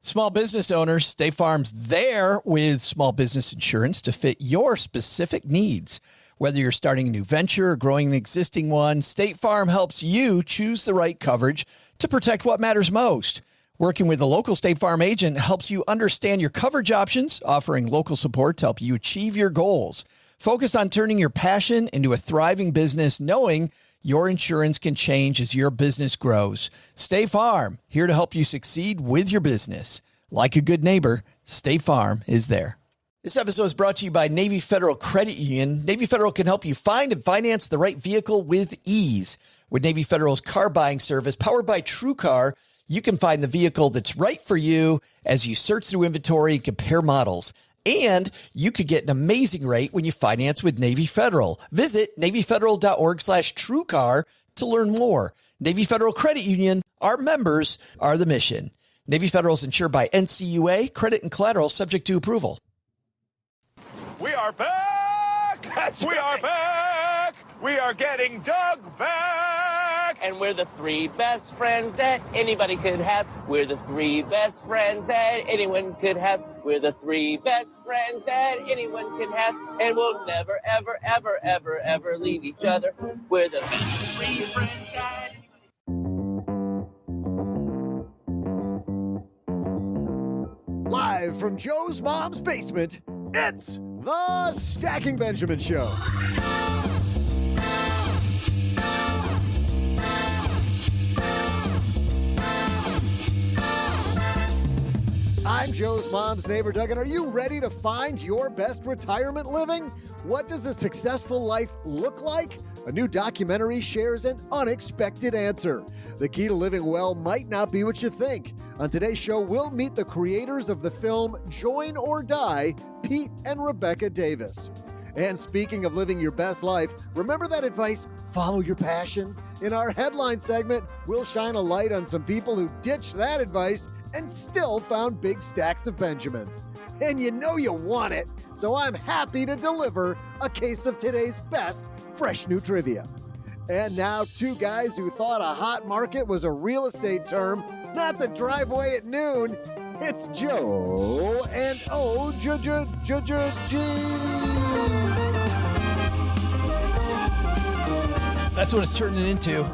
Small business owners, State Farm's there with small business insurance to fit your specific needs. Whether you're starting a new venture or growing an existing one, State Farm helps you choose the right coverage to protect what matters most. Working with a local State Farm agent helps you understand your coverage options, offering local support to help you achieve your goals. Focus on turning your passion into a thriving business, knowing your insurance can change as your business grows. State Farm, here to help you succeed with your business. Like a good neighbor, State Farm is there. This episode is brought to you by Navy Federal Credit Union. Navy Federal can help you find and finance the right vehicle with ease. With Navy Federal's car buying service powered by TrueCar, you can find the vehicle that's right for you as you search through inventory and compare models. And you could get an amazing rate when you finance with Navy Federal. Visit NavyFederal.org/TrueCar to learn more. Navy Federal Credit Union, our members are the mission. Navy Federal is insured by NCUA, credit and collateral subject to approval. We are back! We are back! We are getting Doug back! And we're the three best friends that anybody could have. We're the three best friends that anyone could have. We're the three best friends that anyone can have. And we'll never, ever, ever, ever, ever leave each other. We're the best three friends that Live from Joe's mom's basement, it's the Stacking Benjamin Show. I'm Joe's mom's neighbor, Doug, and are you ready to find your best retirement living? What does a successful life look like? A new documentary shares an unexpected answer. The key to living well might not be what you think. On today's show, we'll meet the creators of the film Join or Die, Pete and Rebecca Davis. And speaking of living your best life, remember that advice, follow your passion? In our headline segment, we'll shine a light on some people who ditched that advice and still found big stacks of Benjamins. And you know you want it, so I'm happy to deliver a case of today's best fresh new trivia. And now, two guys who thought a hot market was a real estate term, not the driveway at noon. It's Joe and OG. That's what it's turning into.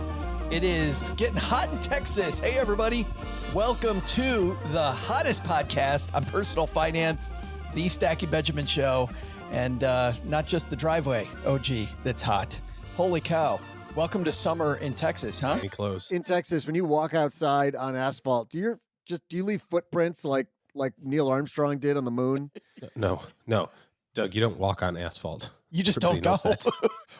It is getting hot in Texas. Hey, everybody. Welcome to the hottest podcast on personal finance, the Stacking Benjamin Show, and not just the driveway, OG, that's hot. Holy cow. Welcome to summer in Texas, huh? Pretty close. In Texas, when you walk outside on asphalt, do you leave footprints like Neil Armstrong did on the moon? No. Doug, you don't walk on asphalt. You just don't go.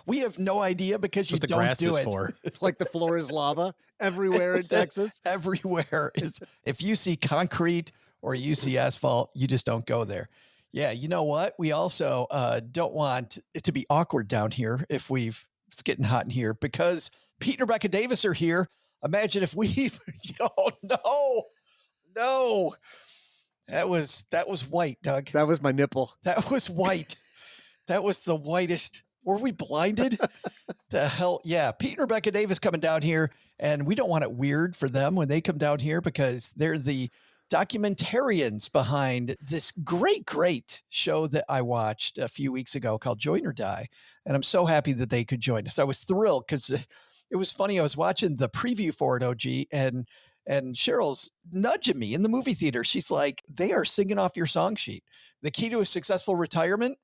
We have no idea because you don't do it. For. It's like the floor is lava everywhere in Texas. Everywhere is. If you see concrete or you see asphalt, you just don't go there. Yeah, you know what? We also don't want it to be awkward down here if it's getting hot in here because Pete and Rebecca Davis are here. Imagine if oh no. That was white, Doug. That was my nipple. That was white. That was the whitest. Were we blinded? The hell? Yeah. Pete and Rebecca Davis coming down here, and we don't want it weird for them when they come down here because they're the documentarians behind this great show that I watched a few weeks ago called Join or Die. And I'm so happy that they could join us. I was thrilled because it was funny. I was watching the preview for it, OG, and Cheryl's nudging me in the movie theater. She's like, they are singing off your song sheet. The key to a successful retirement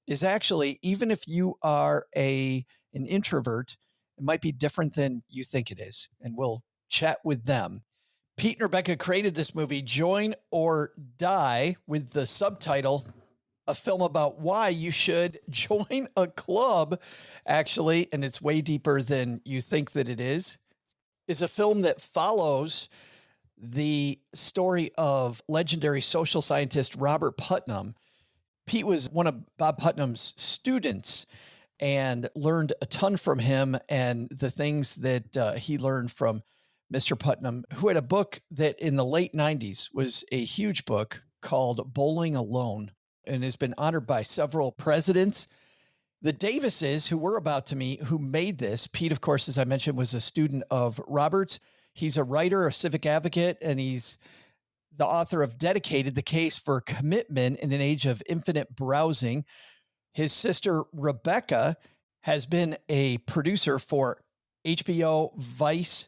is actually, even if you are an introvert, it might be different than you think it is. And we'll chat with them. Pete and Rebecca created this movie, Join or Die, with the subtitle, a film about why you should join a club, actually, and it's way deeper than you think that it is a film that follows the story of legendary social scientist Robert Putnam. Pete was one of Bob Putnam's students and learned a ton from him and the things that he learned from Mr. Putnam, who had a book that in the late 90s was a huge book called Bowling Alone and has been honored by several presidents. The Davises, who we're about to meet, who made this, Pete, of course, as I mentioned, was a student of Robert's. He's a writer, a civic advocate, and he's the author of Dedicated, The Case for Commitment in an Age of Infinite Browsing. His sister, Rebecca, has been a producer for HBO, Vice,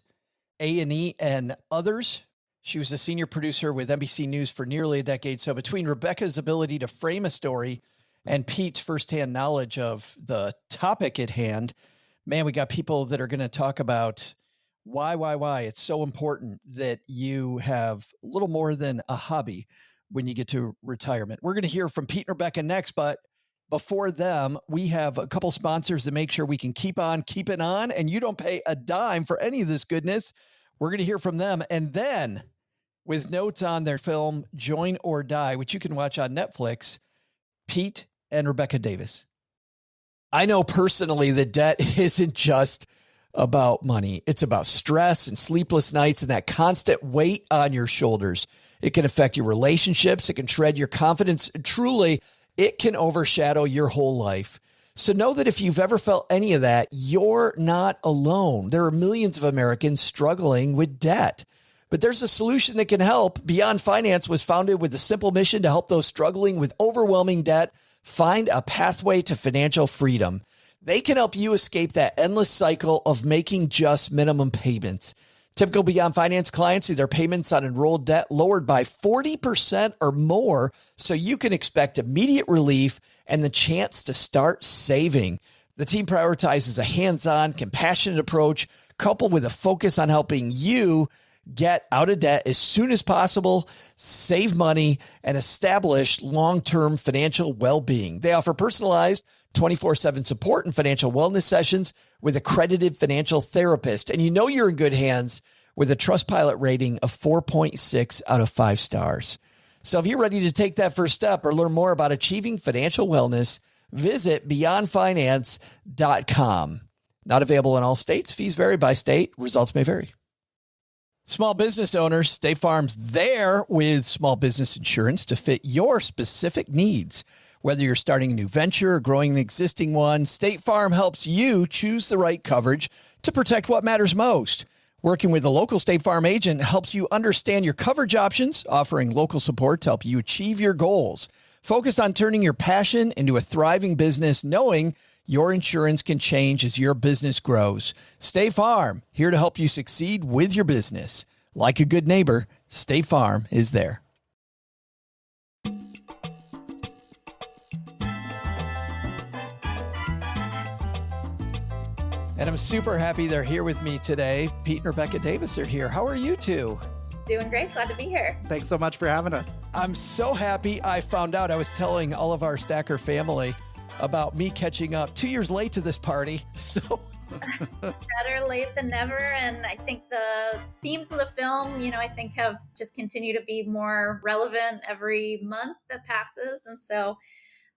A&E, and others. She was a senior producer with NBC News for nearly a decade. So between Rebecca's ability to frame a story and Pete's firsthand knowledge of the topic at hand, man, we got people that are going to talk about why it's so important that you have a little more than a hobby when you get to retirement. We're going to hear from Pete and Rebecca next, but before them, we have a couple sponsors that make sure we can keep on keeping on, and you don't pay a dime for any of this goodness. We're going to hear from them. And then with notes on their film, Join or Die, which you can watch on Netflix, Pete and Rebecca Davis. I know personally that debt isn't just about money. It's about stress and sleepless nights and that constant weight on your shoulders. It can affect your relationships. It can shred your confidence. Truly, it can overshadow your whole life. So know that if you've ever felt any of that, you're not alone. There are millions of Americans struggling with debt. But there's a solution that can help. Beyond Finance was founded with a simple mission to help those struggling with overwhelming debt find a pathway to financial freedom. They can help you escape that endless cycle of making just minimum payments. Typical Beyond Finance clients see their payments on enrolled debt lowered by 40% or more, so you can expect immediate relief and the chance to start saving. The team prioritizes a hands-on, compassionate approach coupled with a focus on helping you get out of debt as soon as possible, save money, and establish long-term financial well-being. They offer personalized 24/7 support and financial wellness sessions with accredited financial therapist. And you know you're in good hands with a Trustpilot rating of 4.6 out of 5 stars. So if you're ready to take that first step or learn more about achieving financial wellness, visit beyondfinance.com. Not available in all states. Fees vary by state. Results may vary. Small business owners, State Farm's there with small business insurance to fit your specific needs. Whether you're starting a new venture or growing an existing one, State Farm helps you choose the right coverage to protect what matters most. Working with a local State Farm agent helps you understand your coverage options, offering local support to help you achieve your goals. Focus on turning your passion into a thriving business, knowing your insurance can change as your business grows. State Farm, here to help you succeed with your business. Like a good neighbor, State Farm is there. And I'm super happy they're here with me today. Pete and Rebecca Davis are here. How are you two? Doing great. Glad to be here. Thanks so much for having us. I'm so happy I found out. I was telling all of our Stacker family about me catching up 2 years late to this party. So Better late than never. And I think the themes of the film, I think have just continued to be more relevant every month that passes. And so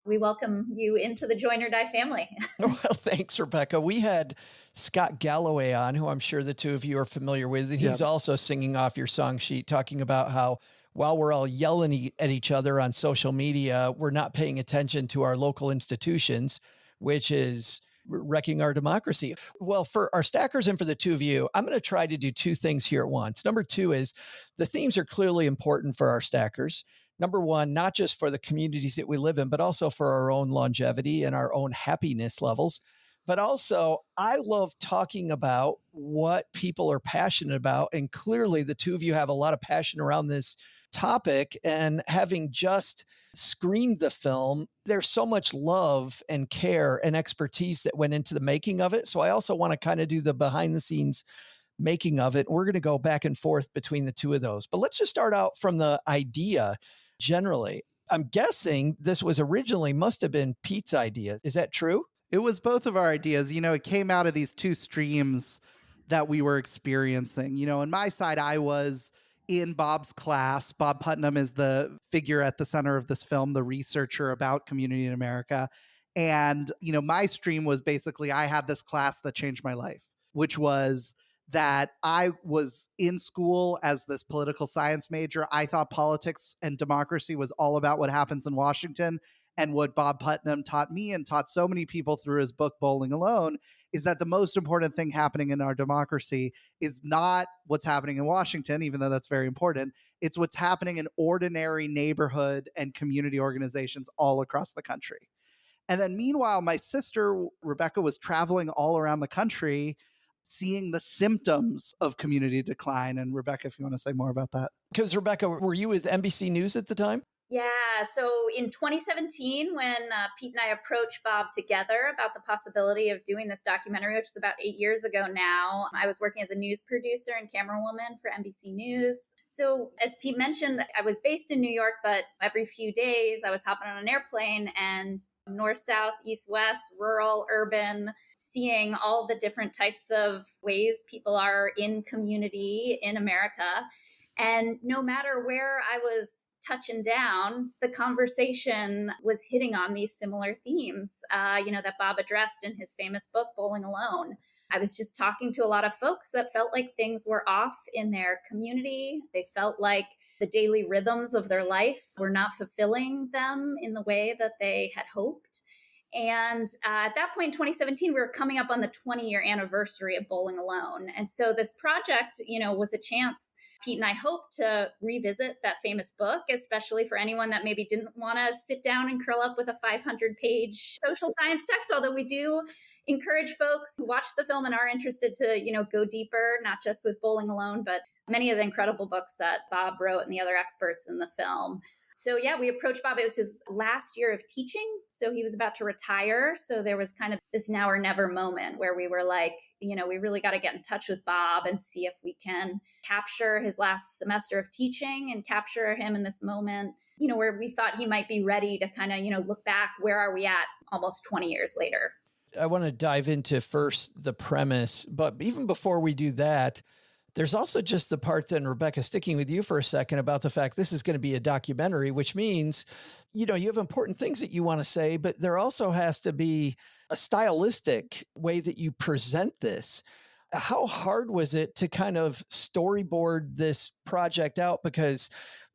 we welcome you into the Join or Die family. Well, thanks, Rebecca. We had Scott Galloway on, who I'm sure the two of you are familiar with. And he's also singing off your song sheet, talking about how while we're all yelling at each other on social media, we're not paying attention to our local institutions, which is wrecking our democracy. Well, for our stackers and for the two of you, I'm going to try to do two things here at once. Number two is the themes are clearly important for our stackers. Number one, not just for the communities that we live in, but also for our own longevity and our own happiness levels. But also, I love talking about what people are passionate about. And clearly, the two of you have a lot of passion around this topic. And having just screened the film, there's so much love and care and expertise that went into the making of it. So I also want to kind of do the behind the scenes making of it. We're going to go back and forth between the two of those. But let's just start out from the idea generally. I'm guessing this was originally must have been Pete's idea. Is that true? It was both of our ideas. It came out of these two streams that we were experiencing. On my side, I was in Bob's class. Bob Putnam is the figure at the center of this film, the researcher about community in America. And, my stream was basically, I had this class that changed my life, which was that I was in school as this political science major. I thought politics and democracy was all about what happens in Washington. And what Bob Putnam taught me and taught so many people through his book, Bowling Alone, is that the most important thing happening in our democracy is not what's happening in Washington, even though that's very important. It's what's happening in ordinary neighborhood and community organizations all across the country. And then meanwhile, my sister, Rebecca, was traveling all around the country, seeing the symptoms of community decline. And Rebecca, if you want to say more about that. Because Rebecca, were you with NBC News at the time? Yeah. So in 2017, when Pete and I approached Bob together about the possibility of doing this documentary, which is about 8 years ago now, I was working as a news producer and camerawoman for NBC News. So as Pete mentioned, I was based in New York, but every few days I was hopping on an airplane and north, south, east, west, rural, urban, seeing all the different types of ways people are in community in America. And no matter where I was touching down, the conversation was hitting on these similar themes, that Bob addressed in his famous book, Bowling Alone. I was just talking to a lot of folks that felt like things were off in their community. They felt like the daily rhythms of their life were not fulfilling them in the way that they had hoped. And at that point in 2017, we were coming up on the 20-year anniversary of Bowling Alone. And so this project, was a chance. Pete and I hope to revisit that famous book, especially for anyone that maybe didn't want to sit down and curl up with a 500-page social science text, although we do encourage folks who watch the film and are interested to, go deeper, not just with Bowling Alone, but many of the incredible books that Bob wrote and the other experts in the film. So yeah, we approached Bob. It was his last year of teaching. So he was about to retire. So there was kind of this now or never moment where we were like, we really got to get in touch with Bob and see if we can capture his last semester of teaching and capture him in this moment, where we thought he might be ready to kind of, look back, where are we at almost 20 years later? I want to dive into first the premise, but even before we do that, there's also just the part then, Rebecca, sticking with you for a second about the fact this is going to be a documentary, which means, you have important things that you want to say, but there also has to be a stylistic way that you present this. How hard was it to kind of storyboard this project out? Because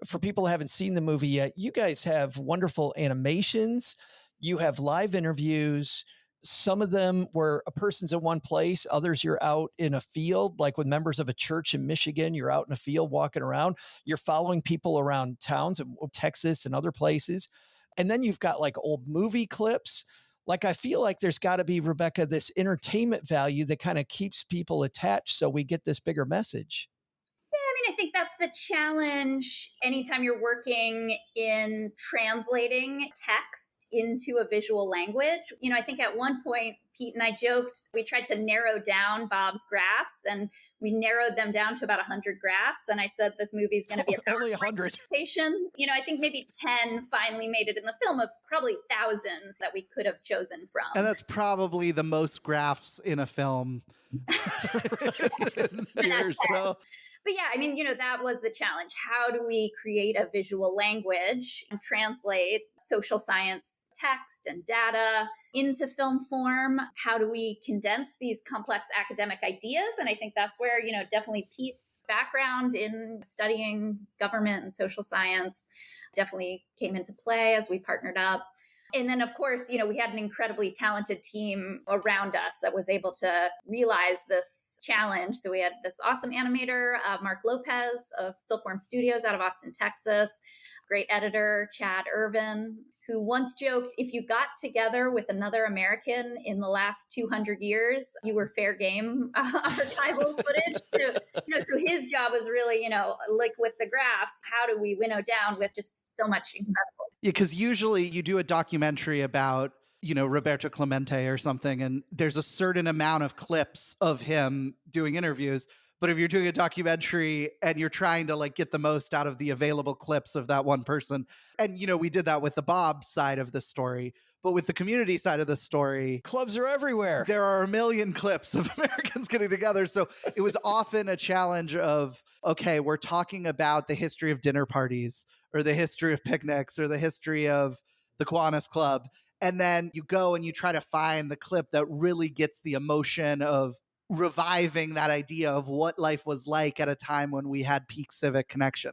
for people who haven't seen the movie yet, you guys have wonderful animations. You have live interviews. Some of them where a person's in one place, others you're out in a field, like with members of a church in Michigan, you're out in a field walking around, you're following people around towns in Texas and other places. And then you've got like old movie clips. Like, I feel like there's got to be, Rebecca, this entertainment value that kind of keeps people attached so we get this bigger message. I think that's the challenge anytime you're working in translating text into a visual language. I think at one point, Pete and I joked, we tried to narrow down Bob's graphs and we narrowed them down to about 100 graphs. And I said, this movie is going to be only 100. I think maybe 10 finally made it in the film of probably thousands that we could have chosen from. And that's probably the most graphs in a film. Years, so. But yeah, that was the challenge. How do we create a visual language and translate social science text and data into film form? How do we condense these complex academic ideas? And I think that's where, definitely Pete's background in studying government and social science definitely came into play as we partnered up. And then, of course, we had an incredibly talented team around us that was able to realize this challenge. So we had this awesome animator, Mark Lopez of Silkworm Studios out of Austin, Texas, great editor, Chad Irvin, who once joked, if you got together with another American in the last 200 years, you were fair game archival footage. So his job was really, like with the graphs, how do we winnow down with just so much incredible. Yeah, because usually you do a documentary about, Roberto Clemente or something, and there's a certain amount of clips of him doing interviews. But if you're doing a documentary and you're trying to get the most out of the available clips of that one person, and, we did that with the Bob side of the story, but with the community side of the story, clubs are everywhere. There are a million clips of Americans getting together. So it was often a challenge of, okay, we're talking about the history of dinner parties or the history of picnics or the history of the Kiwanis Club. And then you go and you try to find the clip that really gets the emotion of reviving that idea of what life was like at a time when we had peak civic connection.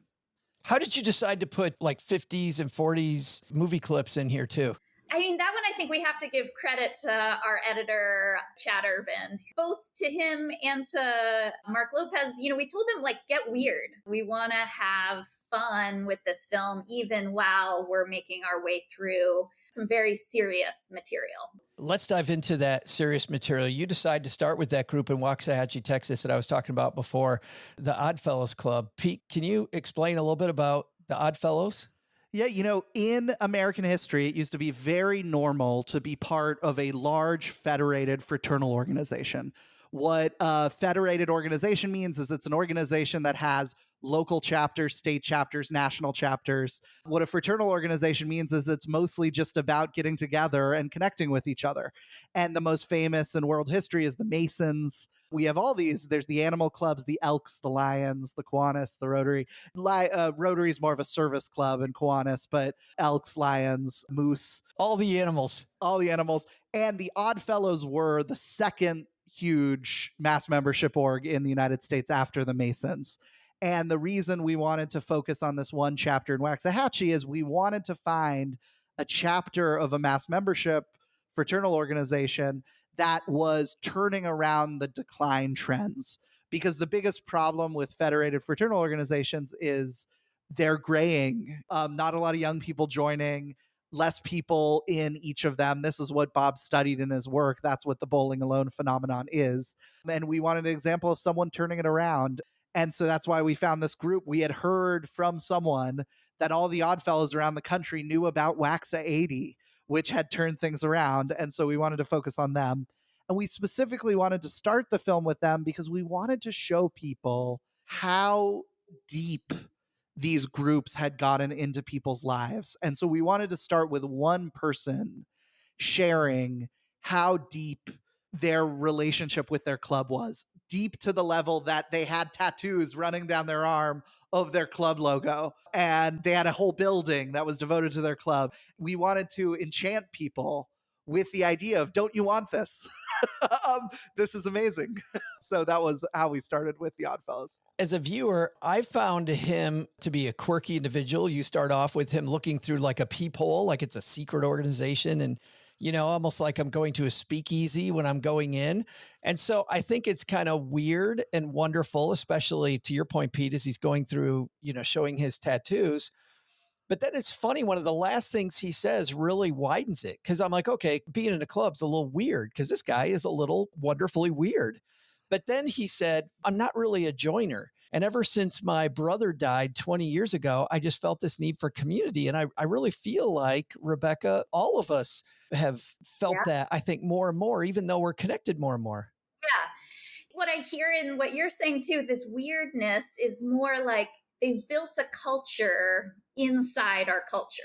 How did you decide to put like 50s and 40s movie clips in here too? I mean, that one I think we have to give credit to our editor, Chad Irvin, both to him and to Mark Lopez. You know, we told them, like, get weird. We want to have fun with this film, even while we're making our way through some very serious material. Let's dive into that serious material. You decide to start with that group in Waxahachie, Texas, that I was talking about before, the Oddfellows Club. Pete, can you explain a little bit about the Oddfellows? Yeah, you know, in American history, it used to be very normal to be part of a large federated fraternal organization. What a federated organization means is it's an organization that has local chapters, state chapters, national chapters. What a fraternal organization means is it's mostly just about getting together and connecting with each other. And the most famous in world history is the Masons. We have all these. There's the animal clubs, the Elks, the Lions, the Kiwanis, the Rotary. Rotary is more of a service club in Kiwanis, but Elks, Lions, Moose. All the animals. And the Oddfellows were the second huge mass membership org in the United States after the Masons. And the reason we wanted to focus on this one chapter in Waxahachie is we wanted to find a chapter of a mass membership fraternal organization that was turning around the decline trends. Because the biggest problem with federated fraternal organizations is they're graying. Not a lot of young people joining, less people in each of them. This is what Bob studied in his work. That's what the bowling alone phenomenon is. And we wanted an example of someone turning it around. And so that's why we found this group. We had heard from someone that all the Oddfellows around the country knew about Waxa80, which had turned things around. And so we wanted to focus on them. And we specifically wanted to start the film with them because we wanted to show people how deep these groups had gotten into people's lives. And so we wanted to start with one person sharing how deep their relationship with their club was. Deep to the level that they had tattoos running down their arm of their club logo. And they had a whole building that was devoted to their club. We wanted to enchant people with the idea of, don't you want this? This is amazing. So that was how we started with the Oddfellows. As a viewer, I found him to be a quirky individual. You start off with him looking through like a peephole, like it's a secret organization, and you know, almost like I'm going to a speakeasy when I'm going in. And so I think it's kind of weird and wonderful, especially to your point, Pete, as he's going through, you know, showing his tattoos. But then it's funny, one of the last things he says really widens it, because I'm like, okay, being in a club's a little weird because this guy is a little wonderfully weird. But then he said, I'm not really a joiner. And ever since my brother died 20 years ago, I just felt this need for community. And I really feel like, Rebecca, all of us have felt that, I think, more and more, even though we're connected more and more. Yeah. What I hear in what you're saying too, this weirdness is more like they've built a culture inside our culture.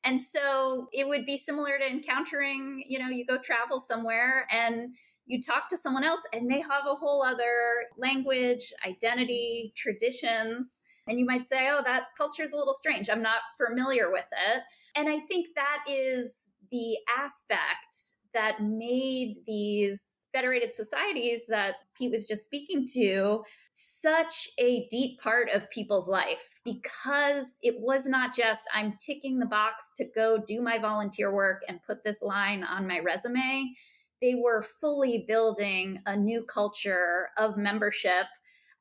And so it would be similar to encountering, you know, you go travel somewhere and you talk to someone else and they have a whole other language, identity, traditions. And you might say, oh, that culture is a little strange. I'm not familiar with it. And I think that is the aspect that made these federated societies that Pete was just speaking to such a deep part of people's life, because it was not just I'm ticking the box to go do my volunteer work and put this line on my resume. They were fully building a new culture of membership,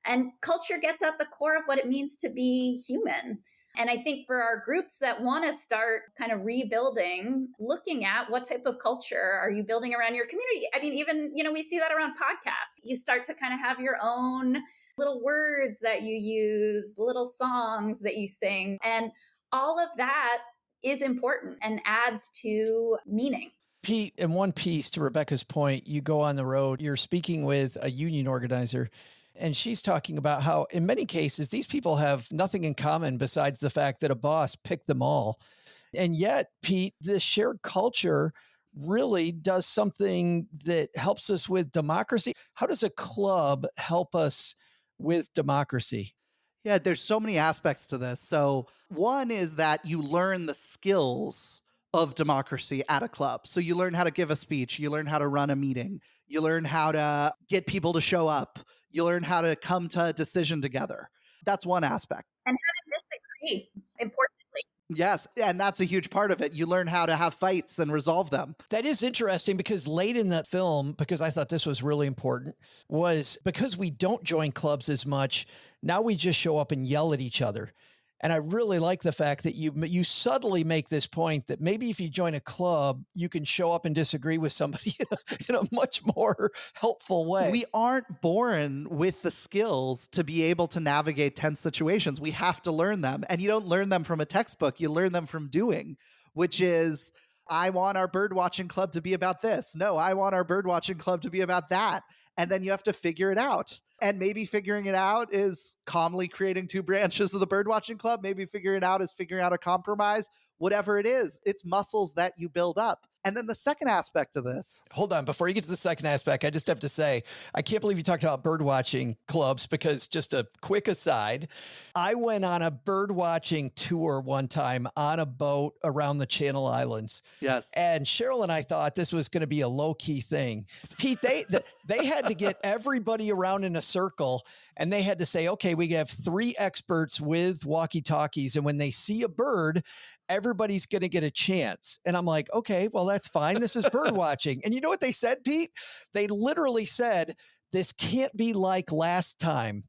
and culture gets at the core of what it means to be human. And I think for our groups that want to start kind of rebuilding, looking at what type of culture are you building around your community? I mean, even, you know, we see that around podcasts. You start to kind of have your own little words that you use, little songs that you sing. And all of that is important and adds to meaning. Pete, in one piece, to Rebecca's point, you go on the road, you're speaking with a union organizer, and she's talking about how in many cases, these people have nothing in common besides the fact that a boss picked them all. And yet, Pete, this shared culture really does something that helps us with democracy. How does a club help us with democracy? Yeah, there's so many aspects to this. So one is that you learn the skills of democracy at a club. So you learn how to give a speech, you learn how to run a meeting, you learn how to get people to show up, you learn how to come to a decision together. That's one aspect. And how to disagree, importantly. Yes, and that's a huge part of it. You learn how to have fights and resolve them. That is interesting because late in that film, because I thought this was really important, was because we don't join clubs as much, now we just show up and yell at each other. And I really like the fact that you subtly make this point that maybe if you join a club, you can show up and disagree with somebody in a much more helpful way. We aren't born with the skills to be able to navigate tense situations. We have to learn them. And you don't learn them from a textbook. You learn them from doing, which is, I want our bird watching club to be about this. No, I want our bird watching club to be about that. And then you have to figure it out. And maybe figuring it out is calmly creating two branches of the birdwatching club. Maybe figuring it out is figuring out a compromise. Whatever it is, it's muscles that you build up. And then the second aspect of this. Hold on. Before you get to the second aspect, I just have to say, I can't believe you talked about bird watching clubs because just a quick aside, I went on a bird watching tour one time on a boat around the Channel Islands. Yes. And Cheryl and I thought this was going to be a low key thing. Pete, they had to get everybody around in a circle and they had to say, okay, we have 3 experts with walkie talkies. And when they see a bird, everybody's going to get a chance. And I'm like, okay, well, that's fine. This is bird watching. And you know what they said, Pete? They literally said, this can't be like last time.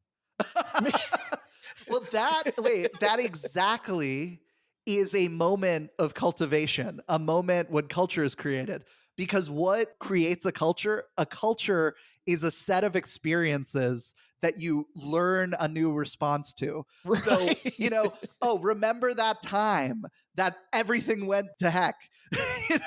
Well, that exactly is a moment of cultivation, a moment when culture is created. Because what creates a culture? A culture is a set of experiences that you learn a new response to. Right. So, remember that time that everything went to heck.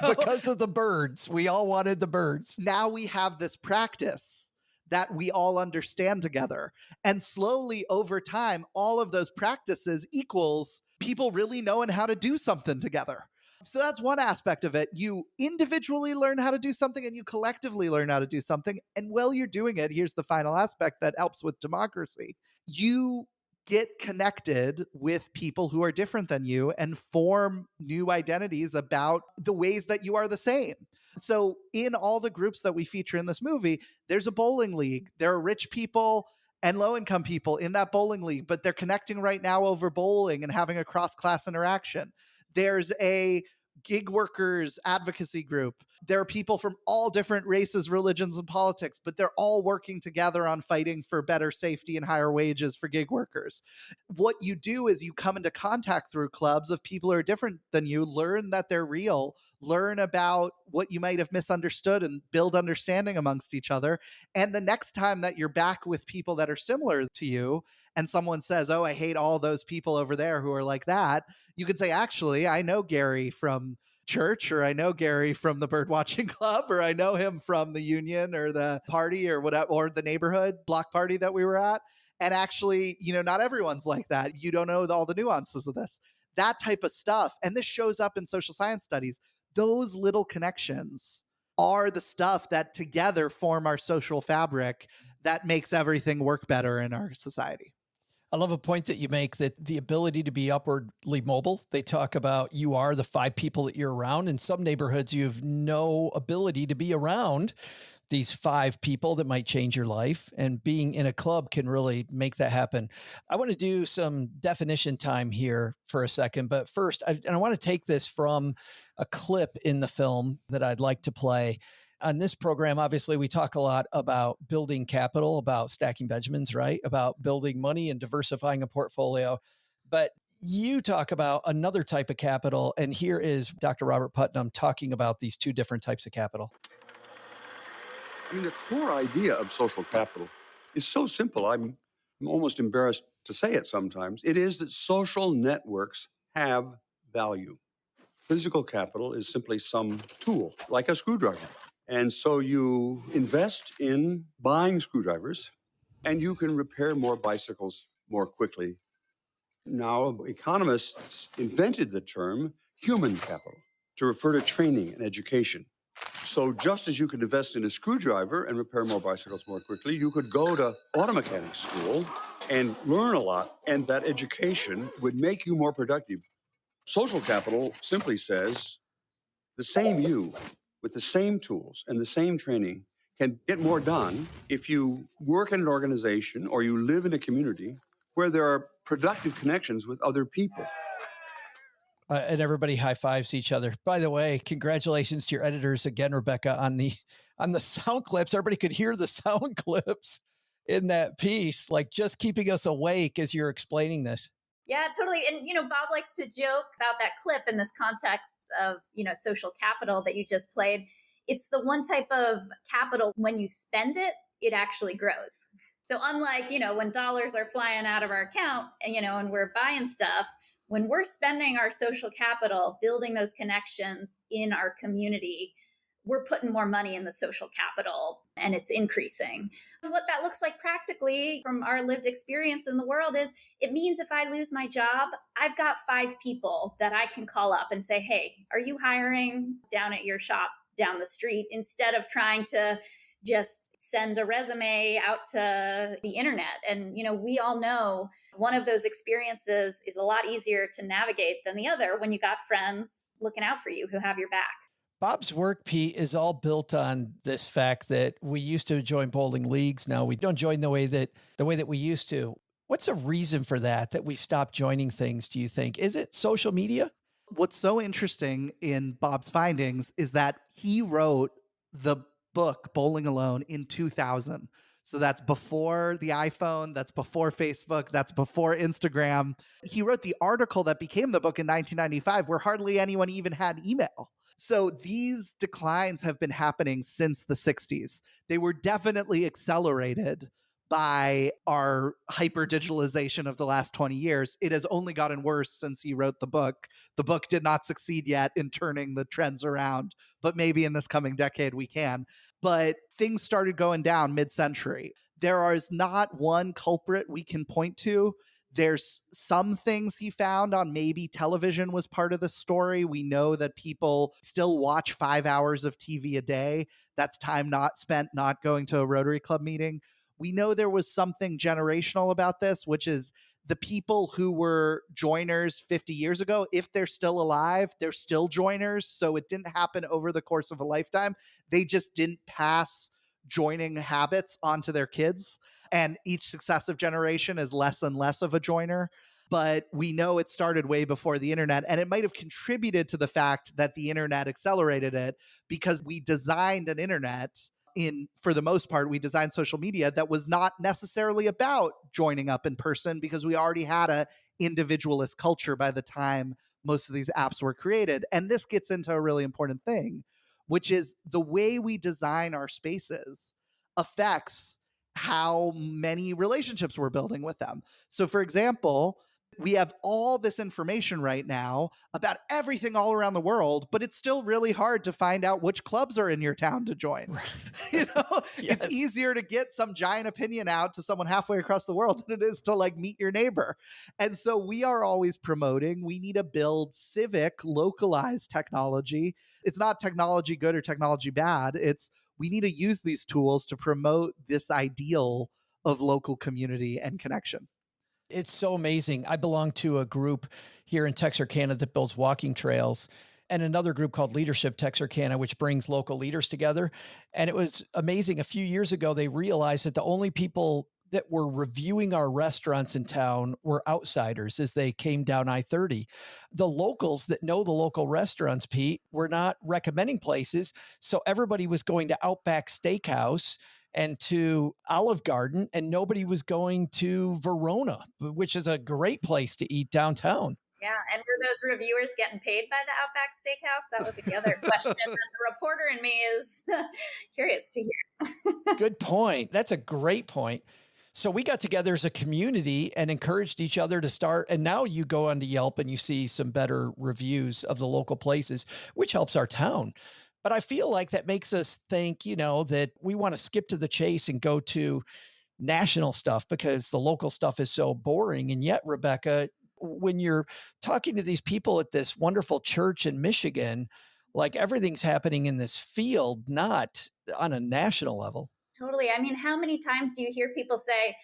Because of the birds. We all wanted the birds. Now we have this practice that we all understand together. And slowly over time, all of those practices equals people really knowing how to do something together. So that's one aspect of it. You individually learn how to do something and you collectively learn how to do something. And while you're doing it, here's the final aspect that helps with democracy. You get connected with people who are different than you and form new identities about the ways that you are the same. So in all the groups that we feature in this movie, there's a bowling league. There are rich people and low-income people in that bowling league, but they're connecting right now over bowling and having a cross-class interaction. There's a gig workers advocacy group. There are people from all different races, religions, and politics, but they're all working together on fighting for better safety and higher wages for gig workers. What you do is you come into contact through clubs of people who are different than you, learn that they're real, learn about what you might have misunderstood and build understanding amongst each other. And the next time that you're back with people that are similar to you and someone says, oh, I hate all those people over there who are like that, you can say, actually, I know Gary from church, or I know Gary from the birdwatching club, or I know him from the union or the party or whatever, or the neighborhood block party that we were at. And actually, not everyone's like that. You don't know all the nuances of this, that type of stuff. And this shows up in social science studies. Those little connections are the stuff that together form our social fabric that makes everything work better in our society. I love a point that you make, that the ability to be upwardly mobile. They talk about you are the 5 people that you're around. In some neighborhoods, you have no ability to be around these 5 people that might change your life. And being in a club can really make that happen. I want to do some definition time here for a second. But first, I want to take this from a clip in the film that I'd like to play. On this program, obviously, we talk a lot about building capital, about stacking Benjamins, right? About building money and diversifying a portfolio. But you talk about another type of capital. And here is Dr. Robert Putnam talking about these 2 different types of capital. I mean, the core idea of social capital is so simple. I'm almost embarrassed to say it sometimes. It is that social networks have value. Physical capital is simply some tool, like a screwdriver. And so you invest in buying screwdrivers, and you can repair more bicycles more quickly. Now, economists invented the term human capital to refer to training and education. So just as you could invest in a screwdriver and repair more bicycles more quickly, you could go to auto mechanic school and learn a lot, and that education would make you more productive. Social capital simply says, The same you, with the same tools and the same training, can get more done if you work in an organization or you live in a community where there are productive connections with other people. And everybody high fives each other. By the way, congratulations to your editors again, Rebecca, on the sound clips. Everybody could hear the sound clips in that piece, like just keeping us awake as you're explaining this. Yeah, totally. And, Bob likes to joke about that clip in this context of, social capital that you just played. It's the one type of capital when you spend it, it actually grows. So unlike, when dollars are flying out of our account and, and we're buying stuff, when we're spending our social capital, building those connections in our community, we're putting more money in the social capital and it's increasing. And what that looks like practically from our lived experience in the world is it means if I lose my job, I've got 5 people that I can call up and say, hey, are you hiring down at your shop down the street, instead of trying to just send a resume out to the internet. And, we all know one of those experiences is a lot easier to navigate than the other when you got friends looking out for you who have your back. Bob's work, Pete, is all built on this fact that we used to join bowling leagues. Now we don't join the way that we used to. What's a reason for that we've stopped joining things, do you think? Is it social media? What's so interesting in Bob's findings is that he wrote the book Bowling Alone in 2000. So that's before the iPhone, that's before Facebook, that's before Instagram. He wrote the article that became the book in 1995, where hardly anyone even had email. So these declines have been happening since the 60s. They were definitely accelerated by our hyper digitalization of the last 20 years. It has only gotten worse since he wrote the book. The book did not succeed yet in turning the trends around, but maybe in this coming decade we can. But things started going down mid-century. There is not one culprit we can point to. There's some things he found on maybe television was part of the story. We know that people still watch 5 hours of TV a day. That's time not spent not going to a Rotary Club meeting. We know there was something generational about this, which is the people who were joiners 50 years ago, if they're still alive, they're still joiners. So it didn't happen over the course of a lifetime. They just didn't pass joining habits onto their kids. And each successive generation is less and less of a joiner. But we know it started way before the internet, and it might have contributed to the fact that the internet accelerated it, because we designed an internet for the most part, we designed social media that was not necessarily about joining up in person, because we already had a individualist culture by the time most of these apps were created. And this gets into a really important thing, which is the way we design our spaces affects how many relationships we're building with them. So for example, we have all this information right now about everything all around the world, but it's still really hard to find out which clubs are in your town to join. Yes. It's easier to get some giant opinion out to someone halfway across the world than it is to meet your neighbor. And so we are always promoting, we need to build civic, localized technology. It's not technology good or technology bad. We need to use these tools to promote this ideal of local community and connection. It's so amazing. I belong to a group here in Texarkana that builds walking trails, and another group called Leadership Texarkana, which brings local leaders together. And it was amazing. A few years ago, they realized that the only people that were reviewing our restaurants in town were outsiders as they came down I-30. The locals that know the local restaurants, Pete, were not recommending places. So everybody was going to Outback Steakhouse and to Olive Garden, and nobody was going to Verona, which is a great place to eat downtown. Yeah, and were those reviewers getting paid by the Outback Steakhouse? That was the other question that the reporter in me is curious to hear. Good point. That's a great point. So we got together as a community and encouraged each other to start. And now you go onto Yelp and you see some better reviews of the local places, which helps our town. But I feel like that makes us think, that we want to skip to the chase and go to national stuff because the local stuff is so boring. And yet, Rebecca, when you're talking to these people at this wonderful church in Michigan, everything's happening in this field, not on a national level. Totally. I mean, how many times do you hear people say,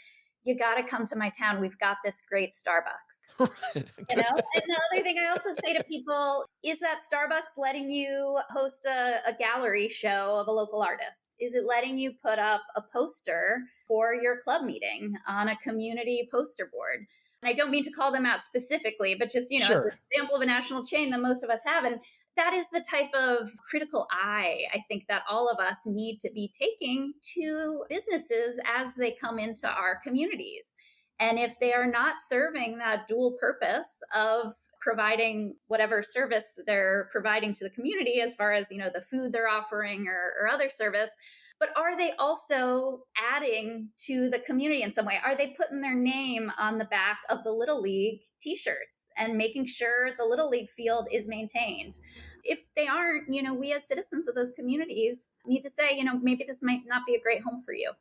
you got to come to my town. We've got this great Starbucks. You know, and the other thing I also say to people is that Starbucks letting you host a gallery show of a local artist? Is it letting you put up a poster for your club meeting on a community poster board? And I don't mean to call them out specifically, but just, as an example of a national chain that most of us have. And that is the type of critical eye I think that all of us need to be taking to businesses as they come into our communities. And if they are not serving that dual purpose of providing whatever service they're providing to the community, as far as, the food they're offering or other service, but are they also adding to the community in some way? Are they putting their name on the back of the Little League t-shirts and making sure the Little League field is maintained? If they aren't, we as citizens of those communities need to say, maybe this might not be a great home for you.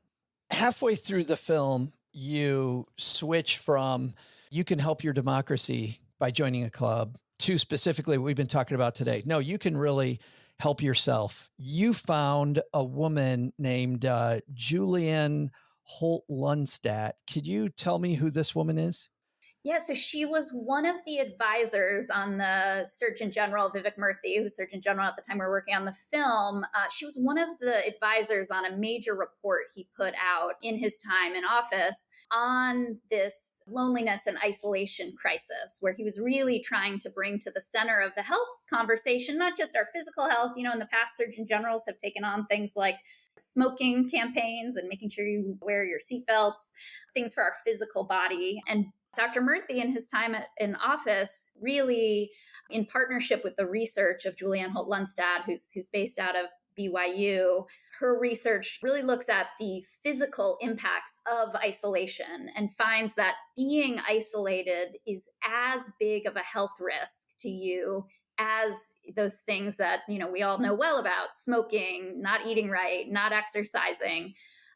Halfway through the film, you switch from you can help your democracy by joining a club to specifically what we've been talking about today. No, you can really help yourself. You found a woman named Julianne Holt-Lundstad. Could you tell me who this woman is? Yeah, so she was one of the advisors on the Surgeon General, Vivek Murthy, who was Surgeon General at the time we were working on the film. She was one of the advisors on a major report he put out in his time in office on this loneliness and isolation crisis, where he was really trying to bring to the center of the health conversation, not just our physical health. In the past, Surgeon Generals have taken on things like smoking campaigns and making sure you wear your seatbelts, things for our physical body. And Dr. Murthy, in his time in office, really in partnership with the research of Julianne Holt-Lundstad, who's based out of BYU, her research really looks at the physical impacts of isolation and finds that being isolated is as big of a health risk to you as those things that, we all know well about: smoking, not eating right, not exercising.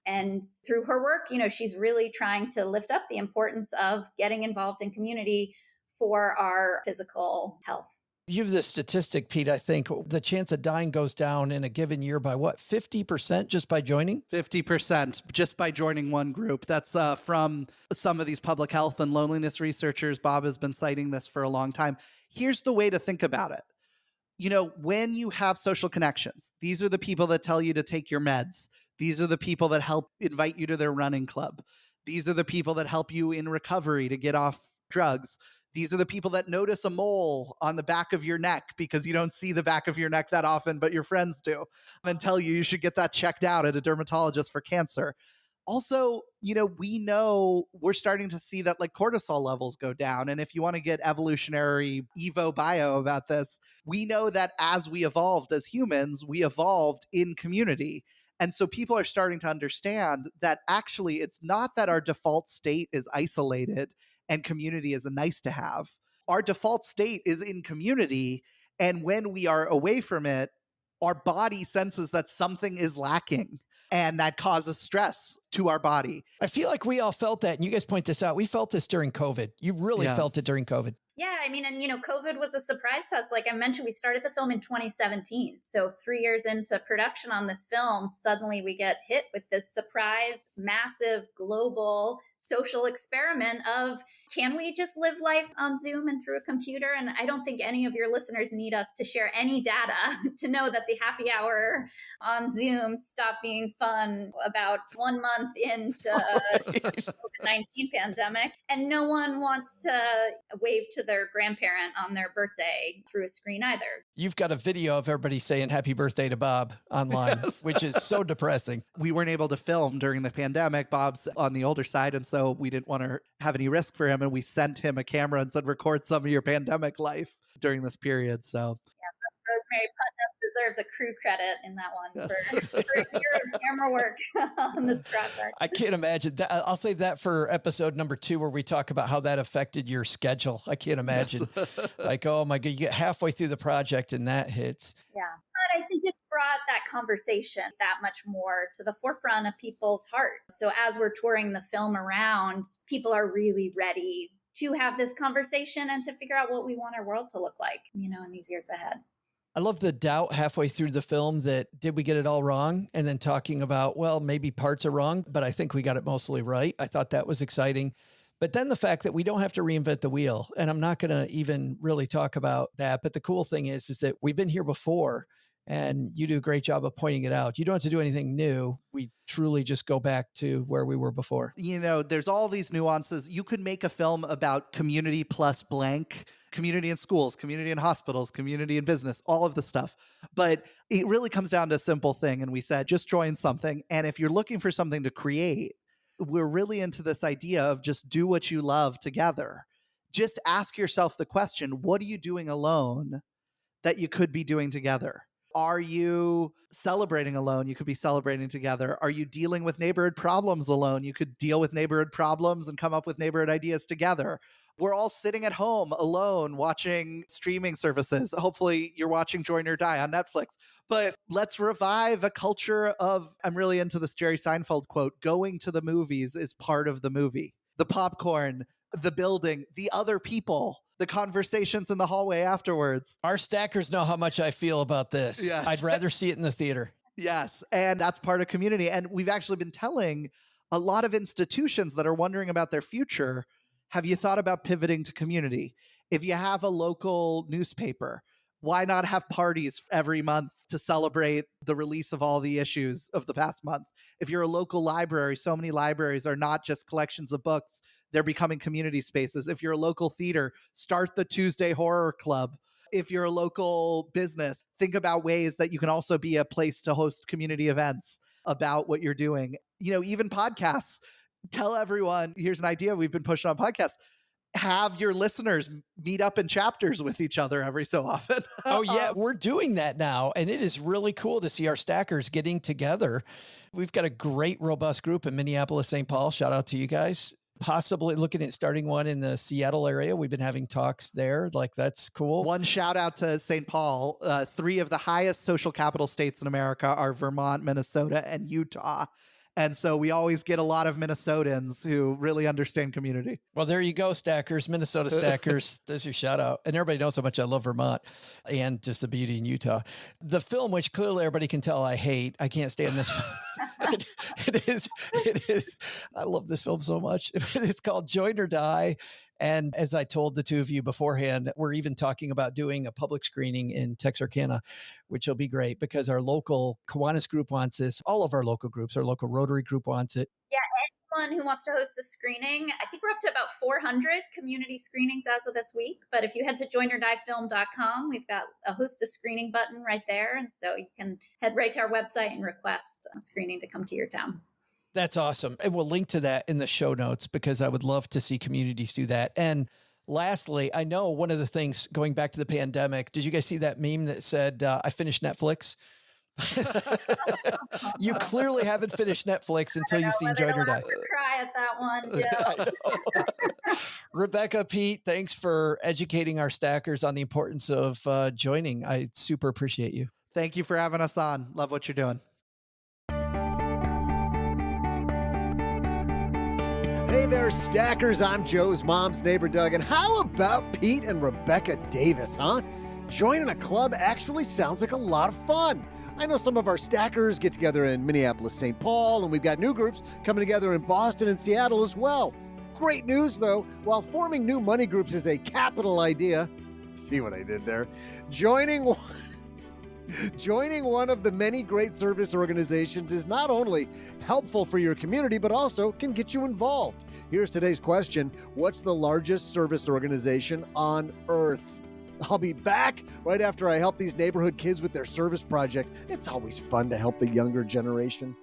And through her work, she's really trying to lift up the importance of getting involved in community for our physical health. You have this statistic, Pete. I think the chance of dying goes down in a given year by what, 50% just by joining? 50% just by joining one group. That's from some of these public health and loneliness researchers. Bob has been citing this for a long time. Here's the way to think about it. When you have social connections, these are the people that tell you to take your meds. These are the people that help invite you to their running club. These are the people that help you in recovery to get off drugs. These are the people that notice a mole on the back of your neck because you don't see the back of your neck that often, but your friends do, and tell you should get that checked out at a dermatologist for cancer. Also, we know we're starting to see that cortisol levels go down. And if you want to get evolutionary Evo bio about this, we know that as we evolved as humans, we evolved in community. And so people are starting to understand that actually it's not that our default state is isolated and community is a nice to have. Our default state is in community. And when we are away from it, our body senses that something is lacking. And that causes stress to our body. I feel like we all felt that. And you guys point this out. We felt this during COVID. You really felt it during COVID. Yeah, and COVID was a surprise to us. Like I mentioned, we started the film in 2017. So 3 years into production on this film, suddenly we get hit with this surprise, massive, global social experiment of, can we just live life on Zoom and through a computer? And I don't think any of your listeners need us to share any data to know that the happy hour on Zoom stopped being fun about 1 month into the COVID-19 pandemic. And no one wants to wave to their grandparent on their birthday through a screen either. You've got a video of everybody saying happy birthday to Bob online, which is so depressing. We weren't able to film during the pandemic. Bob's on the older side, and so we didn't want to have any risk for him. And we sent him a camera and said, record some of your pandemic life during this period. So Rosemary Putnam deserves a crew credit in that one for a year of camera work on this project. I can't imagine that. I'll save that for episode number 2, where we talk about how that affected your schedule. I can't imagine. Like, oh my God, you get halfway through the project and that hits. Yeah. But I think it's brought that conversation that much more to the forefront of people's hearts. So as we're touring the film around, people are really ready to have this conversation and to figure out what we want our world to look like, in these years ahead. I love the doubt halfway through the film that, did we get it all wrong? And then talking about, well, maybe parts are wrong, but I think we got it mostly right. I thought that was exciting. But then the fact that we don't have to reinvent the wheel, and I'm not going to even really talk about that. But the cool thing is that we've been here before, and you do a great job of pointing it out. You don't have to do anything new. We truly just go back to where we were before. You know, there's all these nuances. You could make a film about community plus blank, community in schools, community in hospitals, community in business, all of the stuff. But it really comes down to a simple thing. And we said, just join something. And if you're looking for something to create, we're really into this idea of just do what you love together. Just ask yourself the question, what are you doing alone that you could be doing together? Are you celebrating alone? You could be celebrating together. Are you dealing with neighborhood problems alone? You could deal with neighborhood problems and come up with neighborhood ideas together. We're all sitting at home alone watching streaming services. Hopefully you're watching Join or Die on Netflix. But let's revive a culture of, I'm really into this Jerry Seinfeld quote, going to the movies is part of the movie. The popcorn, the building, the other people, the conversations in the hallway afterwards. Our stackers know how much I feel about this. Yes. I'd rather see it in the theater. Yes. And that's part of community. And we've actually been telling a lot of institutions that are wondering about their future, have you thought about pivoting to community? If you have a local newspaper, why not have parties every month to celebrate the release of all the issues of the past month? If you're a local library, so many libraries are not just collections of books, they're becoming community spaces. If you're a local theater, start the Tuesday Horror Club. If you're a local business, think about ways that you can also be a place to host community events about what you're doing. You know, even podcasts. Tell everyone, here's an idea we've been pushing on podcasts. Have your listeners meet up in chapters with each other every so often. Oh, yeah, we're doing that now. And it is really cool to see our stackers getting together. We've got a great, robust group in Minneapolis, St. Paul. Shout out to you guys. Possibly looking at starting one in the Seattle area. We've been having talks there. Like, that's cool. One shout out to St. Paul. 3 of the highest social capital states in America are Vermont, Minnesota, and Utah. And so we always get a lot of Minnesotans who really understand community. Well, there you go, stackers, Minnesota stackers. There's your shout out. And everybody knows how much I love Vermont and just the beauty in Utah. The film, which clearly everybody can tell I hate, I can't stand this. It is. I love this film so much. It's called Join or Die. And as I told the two of you beforehand, we're even talking about doing a public screening in Texarkana, which will be great because our local Kiwanis group wants this. All of our local groups, our local Rotary group wants it. Yeah, anyone who wants to host a screening. I think we're up to about 400 community screenings as of this week. But if you head to joinordiefilm.com, we've got a host a screening button right there. And so you can head right to our website and request a screening to come to your town. That's awesome. And we'll link to that in the show notes because I would love to see communities do that. And lastly, I know one of the things going back to the pandemic, did you guys see that meme that said, I finished Netflix? You clearly haven't finished Netflix until you've seen Join or Die. Cry at that one. Yeah. Rebecca, Pete, thanks for educating our stackers on the importance of joining. I super appreciate you. Thank you for having us on. Love what you're doing. Hey there, stackers. I'm Joe's mom's neighbor, Doug. And how about Pete and Rebecca Davis, huh? Joining a club actually sounds like a lot of fun. I know some of our stackers get together in Minneapolis, St. Paul, and we've got new groups coming together in Boston and Seattle as well. Great news, though. While forming new money groups is a capital idea, see what I did there? Joining one of the many great service organizations is not only helpful for your community, but also can get you involved. Here's today's question. What's the largest service organization on earth? I'll be back right after I help these neighborhood kids with their service project. It's always fun to help the younger generation.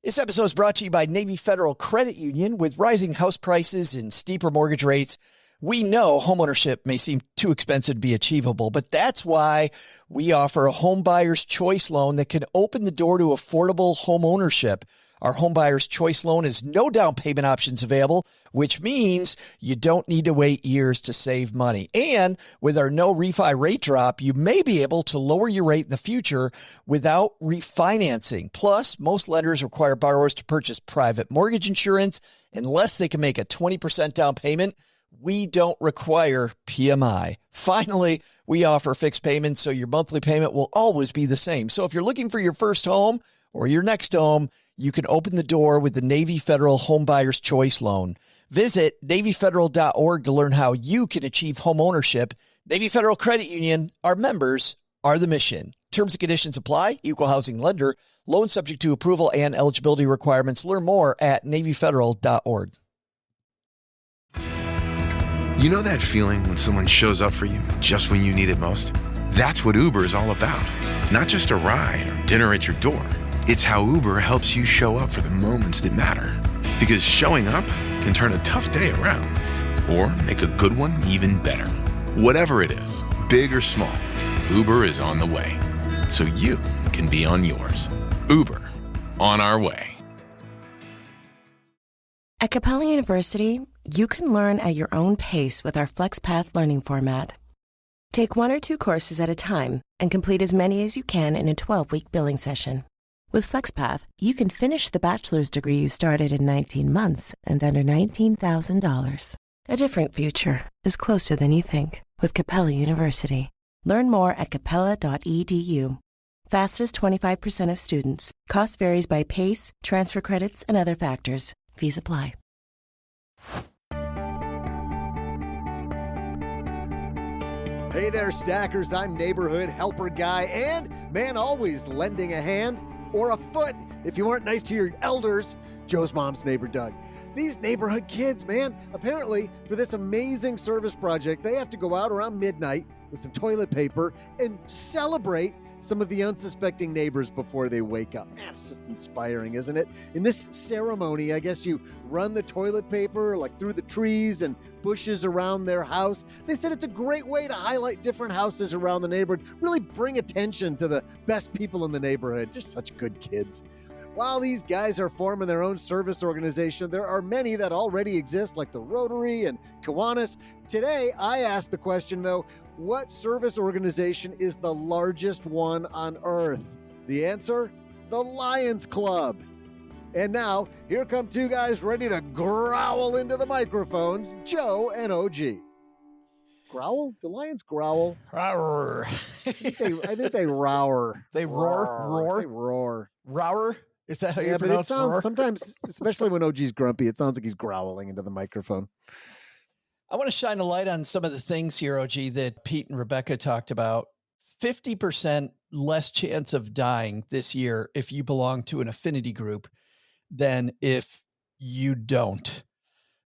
This episode is brought to you by Navy Federal Credit Union. With rising house prices and steeper mortgage rates, we know homeownership may seem too expensive to be achievable, but that's why we offer a home buyer's choice loan that can open the door to affordable home ownership. Our home buyer's choice loan has no down payment options available, which means you don't need to wait years to save money. And with our no refi rate drop, you may be able to lower your rate in the future without refinancing. Plus, most lenders require borrowers to purchase private mortgage insurance unless they can make a 20% down payment. We don't require PMI. Finally, we offer fixed payments, so your monthly payment will always be the same. So if you're looking for your first home, or your next home, you can open the door with the Navy Federal Home Buyer's Choice Loan. Visit NavyFederal.org to learn how you can achieve home ownership. Navy Federal Credit Union, our members are the mission. Terms and conditions apply. Equal housing lender. Loan subject to approval and eligibility requirements. Learn more at NavyFederal.org. You know that feeling when someone shows up for you just when you need it most? That's what Uber is all about. Not just a ride or dinner at your door. It's how Uber helps you show up for the moments that matter. Because showing up can turn a tough day around or make a good one even better. Whatever it is, big or small, Uber is on the way. So you can be on yours. Uber, on our way. At Capella University, you can learn at your own pace with our FlexPath learning format. Take 1 or 2 courses at a time and complete as many as you can in a 12-week billing session. With FlexPath, you can finish the bachelor's degree you started in 19 months and under $19,000. A different future is closer than you think with Capella University. Learn more at capella.edu. Fastest 25% of students. Cost varies by pace, transfer credits, and other factors. Fees apply. Hey there, stackers. I'm neighborhood helper guy and man always lending a hand or a foot if you weren't nice to your elders, Joe's mom's neighbor Doug. These neighborhood kids, man, apparently for this amazing service project, they have to go out around midnight with some toilet paper and celebrate some of the unsuspecting neighbors before they wake up. Man, it's just inspiring, isn't it? In this ceremony, I guess you run the toilet paper like through the trees and bushes around their house. They said it's a great way to highlight different houses around the neighborhood, really bring attention to the best people in the neighborhood. They're such good kids. While these guys are forming their own service organization, there are many that already exist, like the Rotary and Kiwanis. Today, I asked the question, though, what service organization is the largest one on Earth? The answer? The Lions Club. And now, here come 2 guys ready to growl into the microphones, Joe and OG. Growl? Do lions growl? Roar. I think they roar. They roar? They roar. Rower? Is that how you Yeah, but it pronounce sounds roar? sometimes, especially when OG's grumpy, it sounds like he's growling into the microphone. I want to shine a light on some of the things here, OG, that Pete and Rebecca talked about. 50% less chance of dying this year if you belong to an affinity group than if you don't.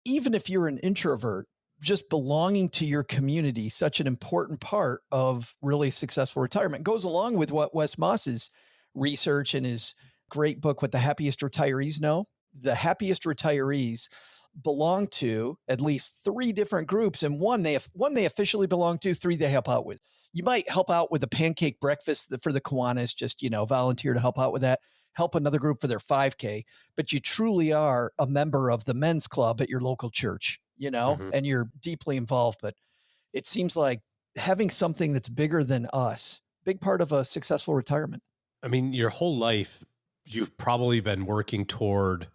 Even if you're an introvert, just belonging to your community, such an important part of really successful retirement. Goes along with what Wes Moss's research and his great book, What the Happiest Retirees Know. The happiest retirees belong to at least 3 different groups, and one they officially belong to, 3 they help out with. You might help out with a pancake breakfast for the Kiwanis, just, volunteer to help out with that, help another group for their 5K, but you truly are a member of the men's club at your local church, and you're deeply involved. But it seems like having something that's bigger than us, big part of a successful retirement. I mean, your whole life, you've probably been working toward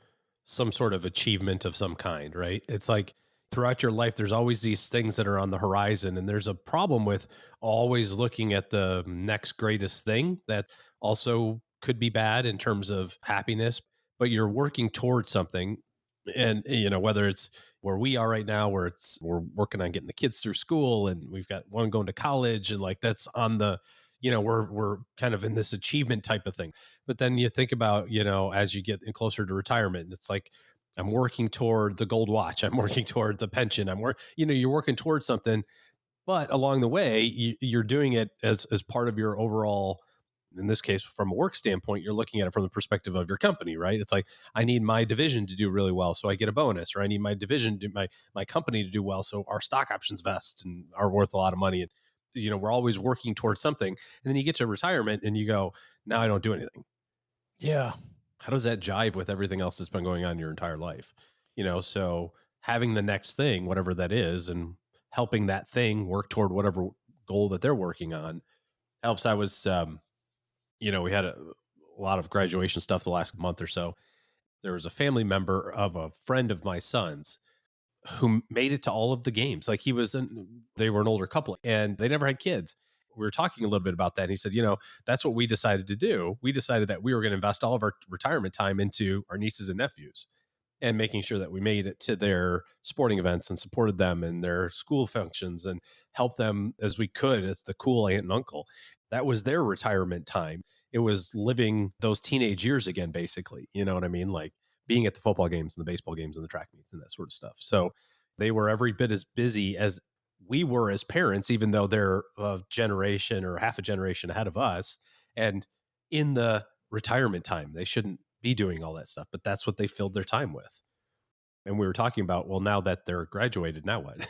some sort of achievement of some kind, right? It's like throughout your life, there's always these things that are on the horizon. And there's a problem with always looking at the next greatest thing that also could be bad in terms of happiness, but you're working towards something. And, whether it's where we are right now, where we're working on getting the kids through school and we've got one going to college, and like that's on the, we're kind of in this achievement type of thing. But then you think about, as you get closer to retirement, it's like, I'm working toward the gold watch. I'm working toward the pension. You're working towards something, but along the way, you're doing it as part of your overall, in this case, from a work standpoint, you're looking at it from the perspective of your company, right? It's like, I need my division to do really well, so I get a bonus, or I need my division to my company to do well, so our stock options vest and are worth a lot of money. And, we're always working towards something. And then you get to retirement and you go, now I don't do anything. Yeah. How does that jive with everything else that's been going on your entire life? So having the next thing, whatever that is, and helping that thing work toward whatever goal that they're working on helps. I was, we had a lot of graduation stuff the last month or so. There was a family member of a friend of my son's who made it to all of the games. Like they were an older couple and they never had kids. we were talking a little bit about that. And he said, that's what we decided to do. We decided that we were going to invest all of our retirement time into our nieces and nephews and making sure that we made it to their sporting events and supported them in their school functions and helped them as we could as the cool aunt and uncle. That was their retirement time. It was living those teenage years again, basically. You know what I mean? Like being at the football games and the baseball games and the track meets and that sort of stuff. So they were every bit as busy as we were as parents, even though they're a generation or half a generation ahead of us. And in the retirement time, they shouldn't be doing all that stuff, but that's what they filled their time with. And we were talking about, well, now that they're graduated, now what?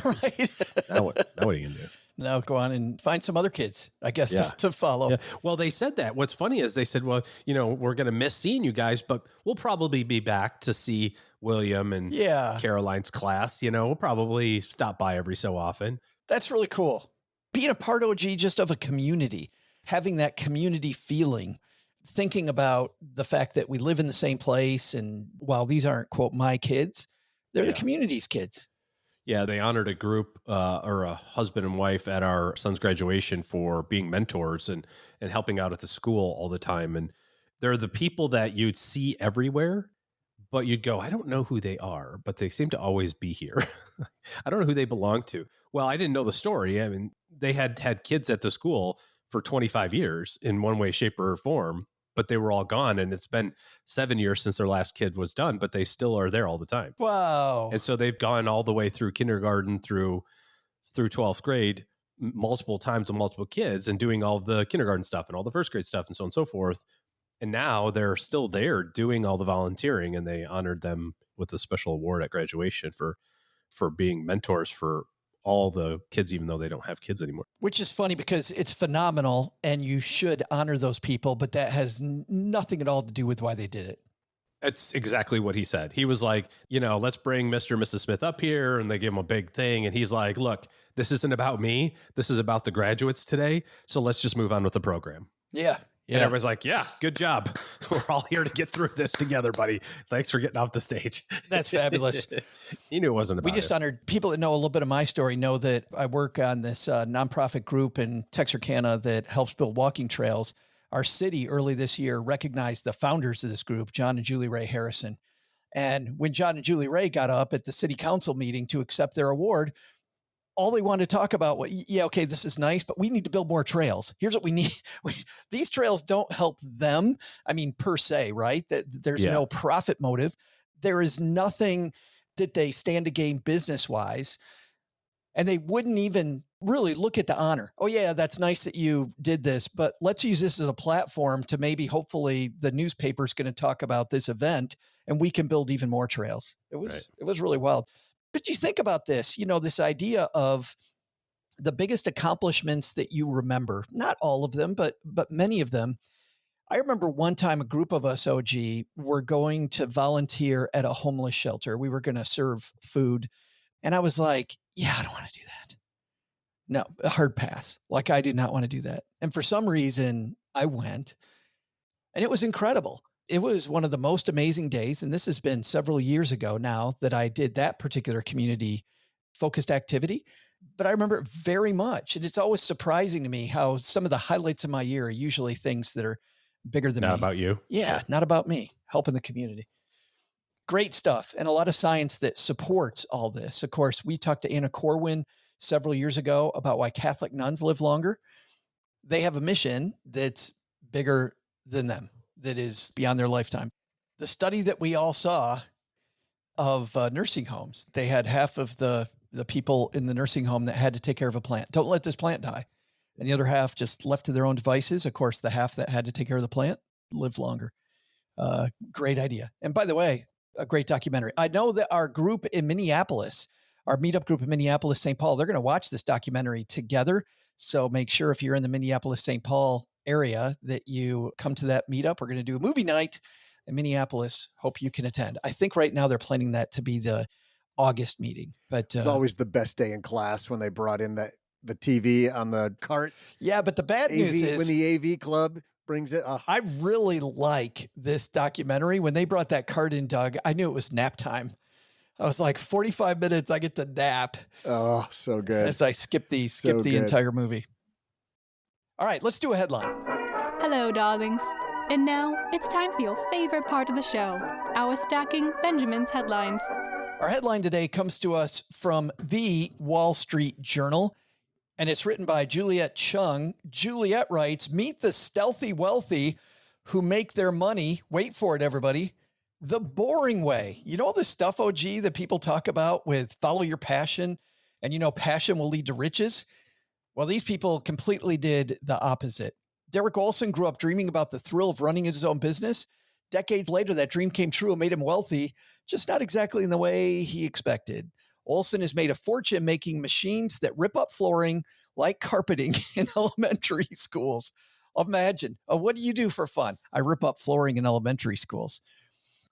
Right. Now what are you gonna do? Now go on and find some other kids, I guess, Yeah. to follow. Yeah. Well, they said that. What's funny is they said, well, we're going to miss seeing you guys, but we'll probably be back to see William and Caroline's class. We'll probably stop by every so often. That's really cool. Being a part, OG, just of a community, having that community feeling, thinking about the fact that we live in the same place. And while these aren't, quote, my kids, they're the community's kids. Yeah, they honored a group or a husband and wife at our son's graduation for being mentors and helping out at the school all the time. And they're the people that you'd see everywhere, but you'd go, I don't know who they are, but they seem to always be here. I don't know who they belong to. Well, I didn't know the story. I mean, they had kids at the school for 25 years in one way, shape, or form, but they were all gone. And it's been 7 years since their last kid was done, but they still are there all the time. Wow. And so they've gone all the way through kindergarten through 12th grade, multiple times with multiple kids and doing all the kindergarten stuff and all the first grade stuff and so on and so forth. And now they're still there doing all the volunteering, and they honored them with a special award at graduation for being mentors for all the kids, even though they don't have kids anymore. Which is funny because it's phenomenal and you should honor those people, but that has nothing at all to do with why they did it. That's exactly what he said. He was like, let's bring Mr. and Mrs. Smith up here. And they give him a big thing. And he's like, look, this isn't about me. This is about the graduates today. So let's just move on with the program. Yeah. And everybody's like, yeah, good job. We're all here to get through this together, buddy. Thanks for getting off the stage. That's fabulous. He knew it wasn't about We just it. honored people that know a little bit of my story, know that I work on this nonprofit group in Texarkana that helps build walking trails. Our city early this year recognized the founders of this group, John and Julie Ray Harrison. And when John and Julie Ray got up at the city council meeting to accept their award, all they wanted to talk about was, okay, this is nice, but we need to build more trails. Here's what we need. These trails don't help them. I mean, per se, right? There's no profit motive. There is nothing that they stand to gain business-wise. And they wouldn't even really look at the honor. Oh, yeah, that's nice that you did this, but let's use this as a platform to maybe, hopefully, the newspaper's going to talk about this event and we can build even more trails. It was really wild. But you think about this, this idea of the biggest accomplishments that you remember, not all of them, but many of them. I remember one time a group of us, OG, were going to volunteer at a homeless shelter. We were going to serve food. And I was like, yeah, I don't want to do that. No, a hard pass. Like, I did not want to do that. And for some reason, I went. And it was incredible. It was one of the most amazing days. And this has been several years ago now that I did that particular community-focused activity. But I remember it very much. And it's always surprising to me how some of the highlights of my year are usually things that are bigger than me. Not about you. Yeah, not about me. Helping the community. Great stuff. And a lot of science that supports all this. Of course, we talked to Anna Corwin several years ago about why Catholic nuns live longer. They have a mission that's bigger than them, that is beyond their lifetime. The study that we all saw of nursing homes, they had half of the people in the nursing home that had to take care of a plant. Don't let this plant die. And the other half just left to their own devices. Of course, the half that had to take care of the plant lived longer. Great idea. And by the way, a great documentary. I know that our group in Minneapolis, our meetup group in Minneapolis, St. Paul, they're going to watch this documentary together. So make sure if you're in the Minneapolis, St. Paul area that you come to that meetup. We're going to do a movie night in Minneapolis. Hope you can attend. I think right now they're planning that to be the August meeting, but it's always the best day in class when they brought in the TV on the cart. Yeah. But the bad news is when the AV club brings it. I really like this documentary. When they brought that cart in, Doug, I knew it was nap time. I was like, 45 minutes, I get to nap. Oh, so good. As I skip the entire movie. All right, let's do a headline. Hello, darlings. And now it's time for your favorite part of the show, our Stacking Benjamin's headlines. Our headline today comes to us from the Wall Street Journal, and it's written by Juliet Chung. Juliet writes, "Meet the stealthy wealthy who make their money," wait for it, everybody, "the boring way." You know all this stuff, OG, that people talk about with follow your passion, and passion will lead to riches? Well, these people completely did the opposite. Derek Olson grew up dreaming about the thrill of running his own business. Decades later, that dream came true and made him wealthy, just not exactly in the way he expected. Olson has made a fortune making machines that rip up flooring like carpeting in elementary schools. Imagine, what do you do for fun? I rip up flooring in elementary schools.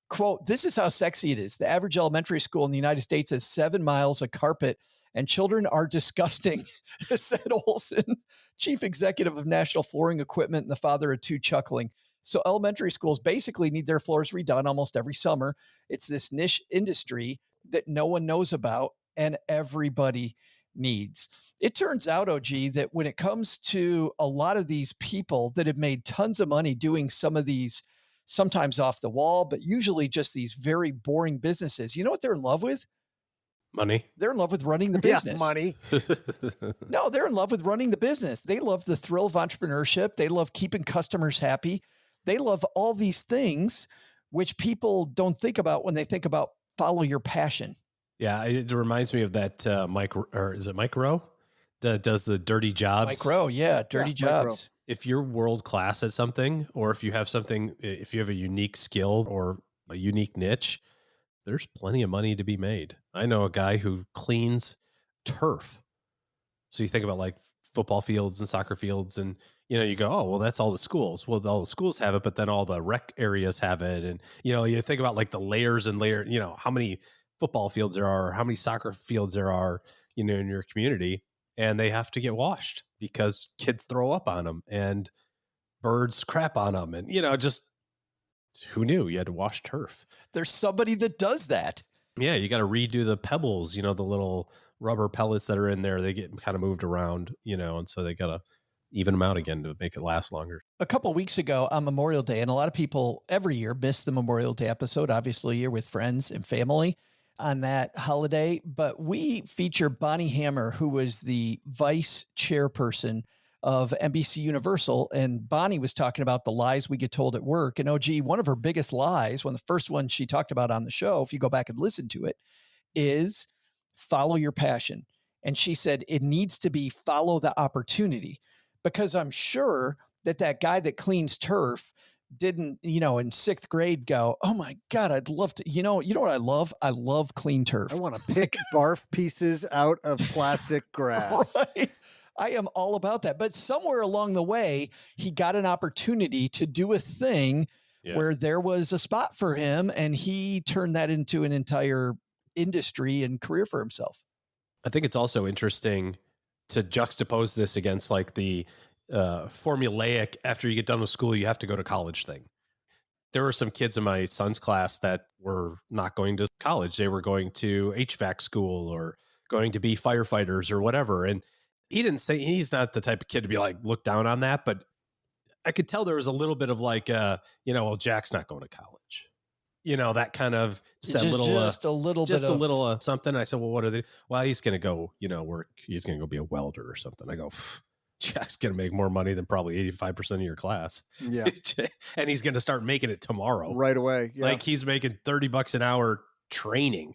Quote, "This is how sexy it is. The average elementary school in the United States has 7 miles of carpet, and children are disgusting," said Olson, chief executive of National Flooring Equipment and the father of 2, chuckling. So elementary schools basically need their floors redone almost every summer. It's this niche industry that no one knows about and everybody needs. It turns out, OG, that when it comes to a lot of these people that have made tons of money doing some of these sometimes off the wall, but usually just these very boring businesses, you know what they're in love with? Money. They're in love with running the business. Yeah, money. No, they're in love with running the business. They love the thrill of entrepreneurship. They love keeping customers happy. They love all these things, which people don't think about when they think about follow your passion. Yeah, it reminds me of that Mike, or is it Mike Rowe? Does the dirty jobs. Mike Rowe, yeah, dirty jobs. If you're world class at something, or if you have a unique skill or a unique niche, there's plenty of money to be made. I know a guy who cleans turf. So you think about like football fields and soccer fields, and you go, oh, well, that's all the schools. Well, all the schools have it, but then all the rec areas have it. And, you think about like the layers and how many football fields there are, how many soccer fields there are, in your community, and they have to get washed because kids throw up on them and birds crap on them. And, just who knew you had to wash turf? There's somebody that does that. Yeah. You got to redo the pebbles, the little rubber pellets that are in there. They get kind of moved around, and so they got to even them out again to make it last longer. A couple of weeks ago on Memorial Day, and a lot of people every year miss the Memorial Day episode. Obviously, you're with friends and family on that holiday, but we feature Bonnie Hammer, who was the vice chairperson of NBC Universal. And Bonnie was talking about the lies we get told at work. And OG, one of her biggest lies, one of the first ones she talked about on the show, if you go back and listen to it, is follow your passion. And she said it needs to be follow the opportunity, because I'm sure that guy that cleans turf didn't, in 6th grade go, oh my God, I'd love to, you know what I love? I love clean turf. I want to pick barf pieces out of plastic grass. Right? I am all about that. But somewhere along the way, he got an opportunity to do a thing where there was a spot for him, and he turned that into an entire industry and career for himself. I think it's also interesting to juxtapose this against like the formulaic, after you get done with school, you have to go to college thing. There were some kids in my son's class that were not going to college. They were going to HVAC school or going to be firefighters or whatever. And he didn't say, he's not the type of kid to be like, look down on that. But I could tell there was a little bit of like, well, Jack's not going to college. That kind of just a little something. I said, well, what are they? Well, he's going to go, work. He's going to go be a welder or something. I go, Jack's going to make more money than probably 85% of your class. Yeah. And he's going to start making it tomorrow. Right away. Yeah. Like he's making $30 an hour training.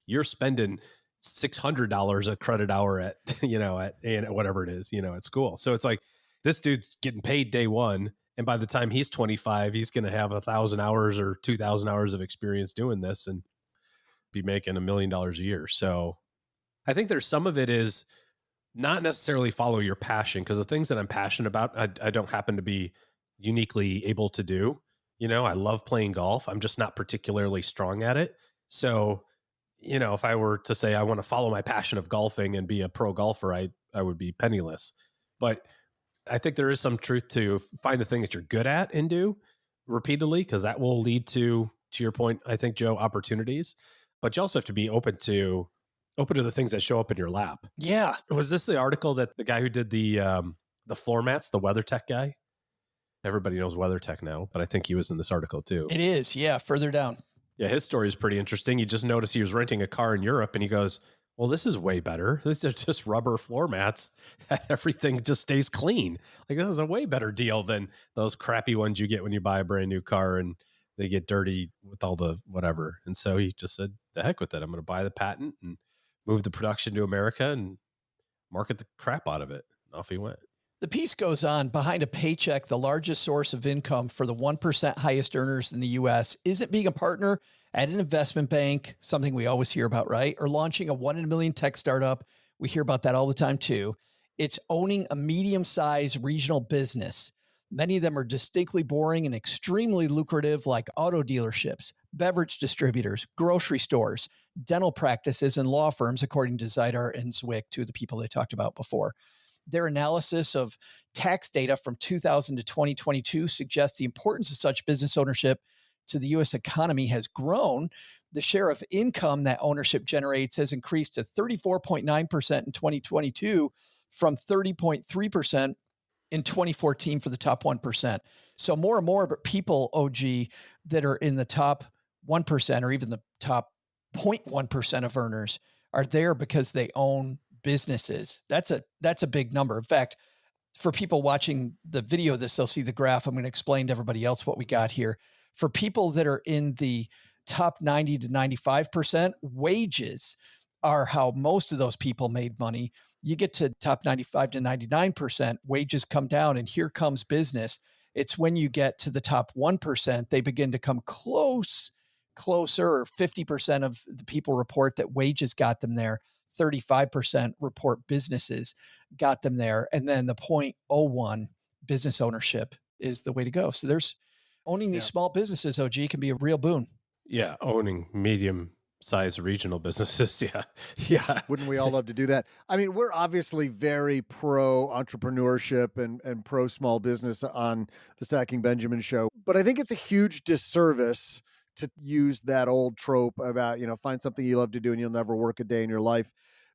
You're spending $600 a credit hour at, at whatever it is, at school. So it's like, this dude's getting paid day one. And by the time he's 25, he's going to have 1,000 hours or 2,000 hours of experience doing this and be making $1 million a year. So I think there's some of it is not necessarily follow your passion, because the things that I'm passionate about, I don't happen to be uniquely able to do. I love playing golf. I'm just not particularly strong at it. So, if I were to say I want to follow my passion of golfing and be a pro golfer, I would be penniless. But I think there is some truth to find the thing that you're good at and do repeatedly, because that will lead to your point, I think, Joe, opportunities. But you also have to be open to the things that show up in your lap. Yeah. Was this the article that the guy who did the the floor mats, the WeatherTech guy. Everybody knows WeatherTech now, but I think he was in this article too. It is, yeah, further down. Yeah, his story is pretty interesting. You just notice he was renting a car in Europe and he goes, well, this is way better. These are just rubber floor mats that everything just stays clean. Like, this is a way better deal than those crappy ones you get when you buy a brand new car and they get dirty with all the whatever. And so he just said, the heck with it. I'm going to buy the patent and move the production to America and market the crap out of it. And off he went. The piece goes on, behind a paycheck, the largest source of income for the 1% highest earners in the U.S. isn't being a partner at an investment bank, something we always hear about, right? Or launching a 1 in a million tech startup. We hear about that all the time too. It's owning a medium-sized regional business. Many of them are distinctly boring and extremely lucrative, like auto dealerships, beverage distributors, grocery stores, dental practices, and law firms, according to Zidar and Zwick, two of the people they talked about before. Their analysis of tax data from 2000 to 2022 suggests the importance of such business ownership to the U.S. economy has grown. The share of income that ownership generates has increased to 34.9% in 2022 from 30.3% in 2014 for the top 1%. So more and more people, OG, that are in the top 1% or even the top 0.1% of earners are there because they own businesses. That's a big number. In fact, for people watching the video of this, they'll see the graph. I'm going to explain to everybody else what we got here. For people that are in the top 90 to 95%, wages are how most of those people made money. You get to top 95 to 99%, wages come down, and here comes business. It's when you get to the top 1%, they begin to come closer. 50% of the people report that wages got them there. 35% report businesses got them there. And then the 0.01 business ownership is the way to go. So there's owning these small businesses, OG, can be a real boon. Yeah. Owning medium-sized regional businesses. Yeah. Yeah. Wouldn't we all love to do that? I mean, we're obviously very pro entrepreneurship and pro small business on the Stacking Benjamin show, but I think it's a huge disservice to use that old trope about, find something you love to do and you'll never work a day in your life.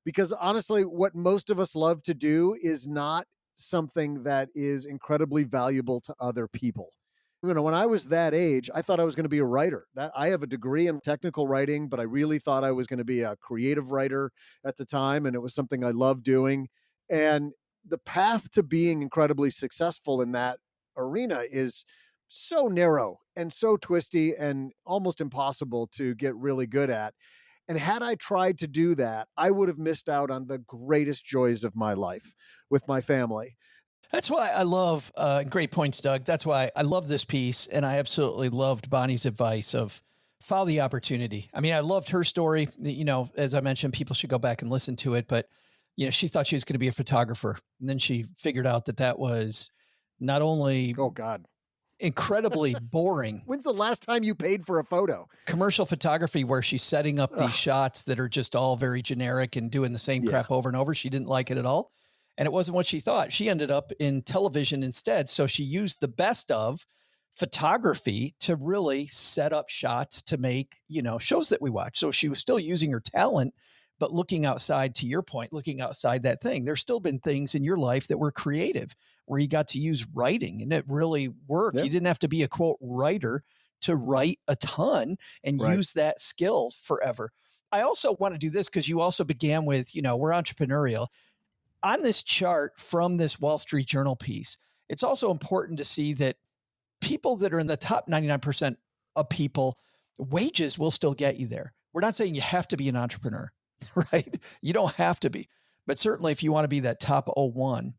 Because honestly, what most of us love to do is not something that is incredibly valuable to other people. When I was that age, I thought I was going to be a writer. I have a degree in technical writing, but I really thought I was going to be a creative writer at the time. And it was something I loved doing. And the path to being incredibly successful in that arena is so narrow and so twisty and almost impossible to get really good at. And had I tried to do that, I would have missed out on the greatest joys of my life with my family. That's why I love, great points, Doug. That's why I love this piece. And I absolutely loved Bonnie's advice of follow the opportunity. I mean, I loved her story. As I mentioned, people should go back and listen to it, but she thought she was going to be a photographer. And then she figured out that was not only, oh God, incredibly boring. When's the last time you paid for a photo? Commercial photography where she's setting up these shots that are just all very generic and doing the same crap over and over. She didn't like it at all. And it wasn't what she thought. She ended up in television instead. So she used the best of photography to really set up shots to make, shows that we watch. So she was still using her talent, but looking outside, to your point, looking outside that thing. There's still been things in your life that were creative where you got to use writing and it really worked. Yeah. You didn't have to be a quote writer to write a ton and use that skill forever. I also want to do this because you also began with, we're entrepreneurial. On this chart from this Wall Street Journal piece, it's also important to see that people that are in the top 99% of people, wages will still get you there. We're not saying you have to be an entrepreneur, right? You don't have to be, but certainly if you want to be that top 01,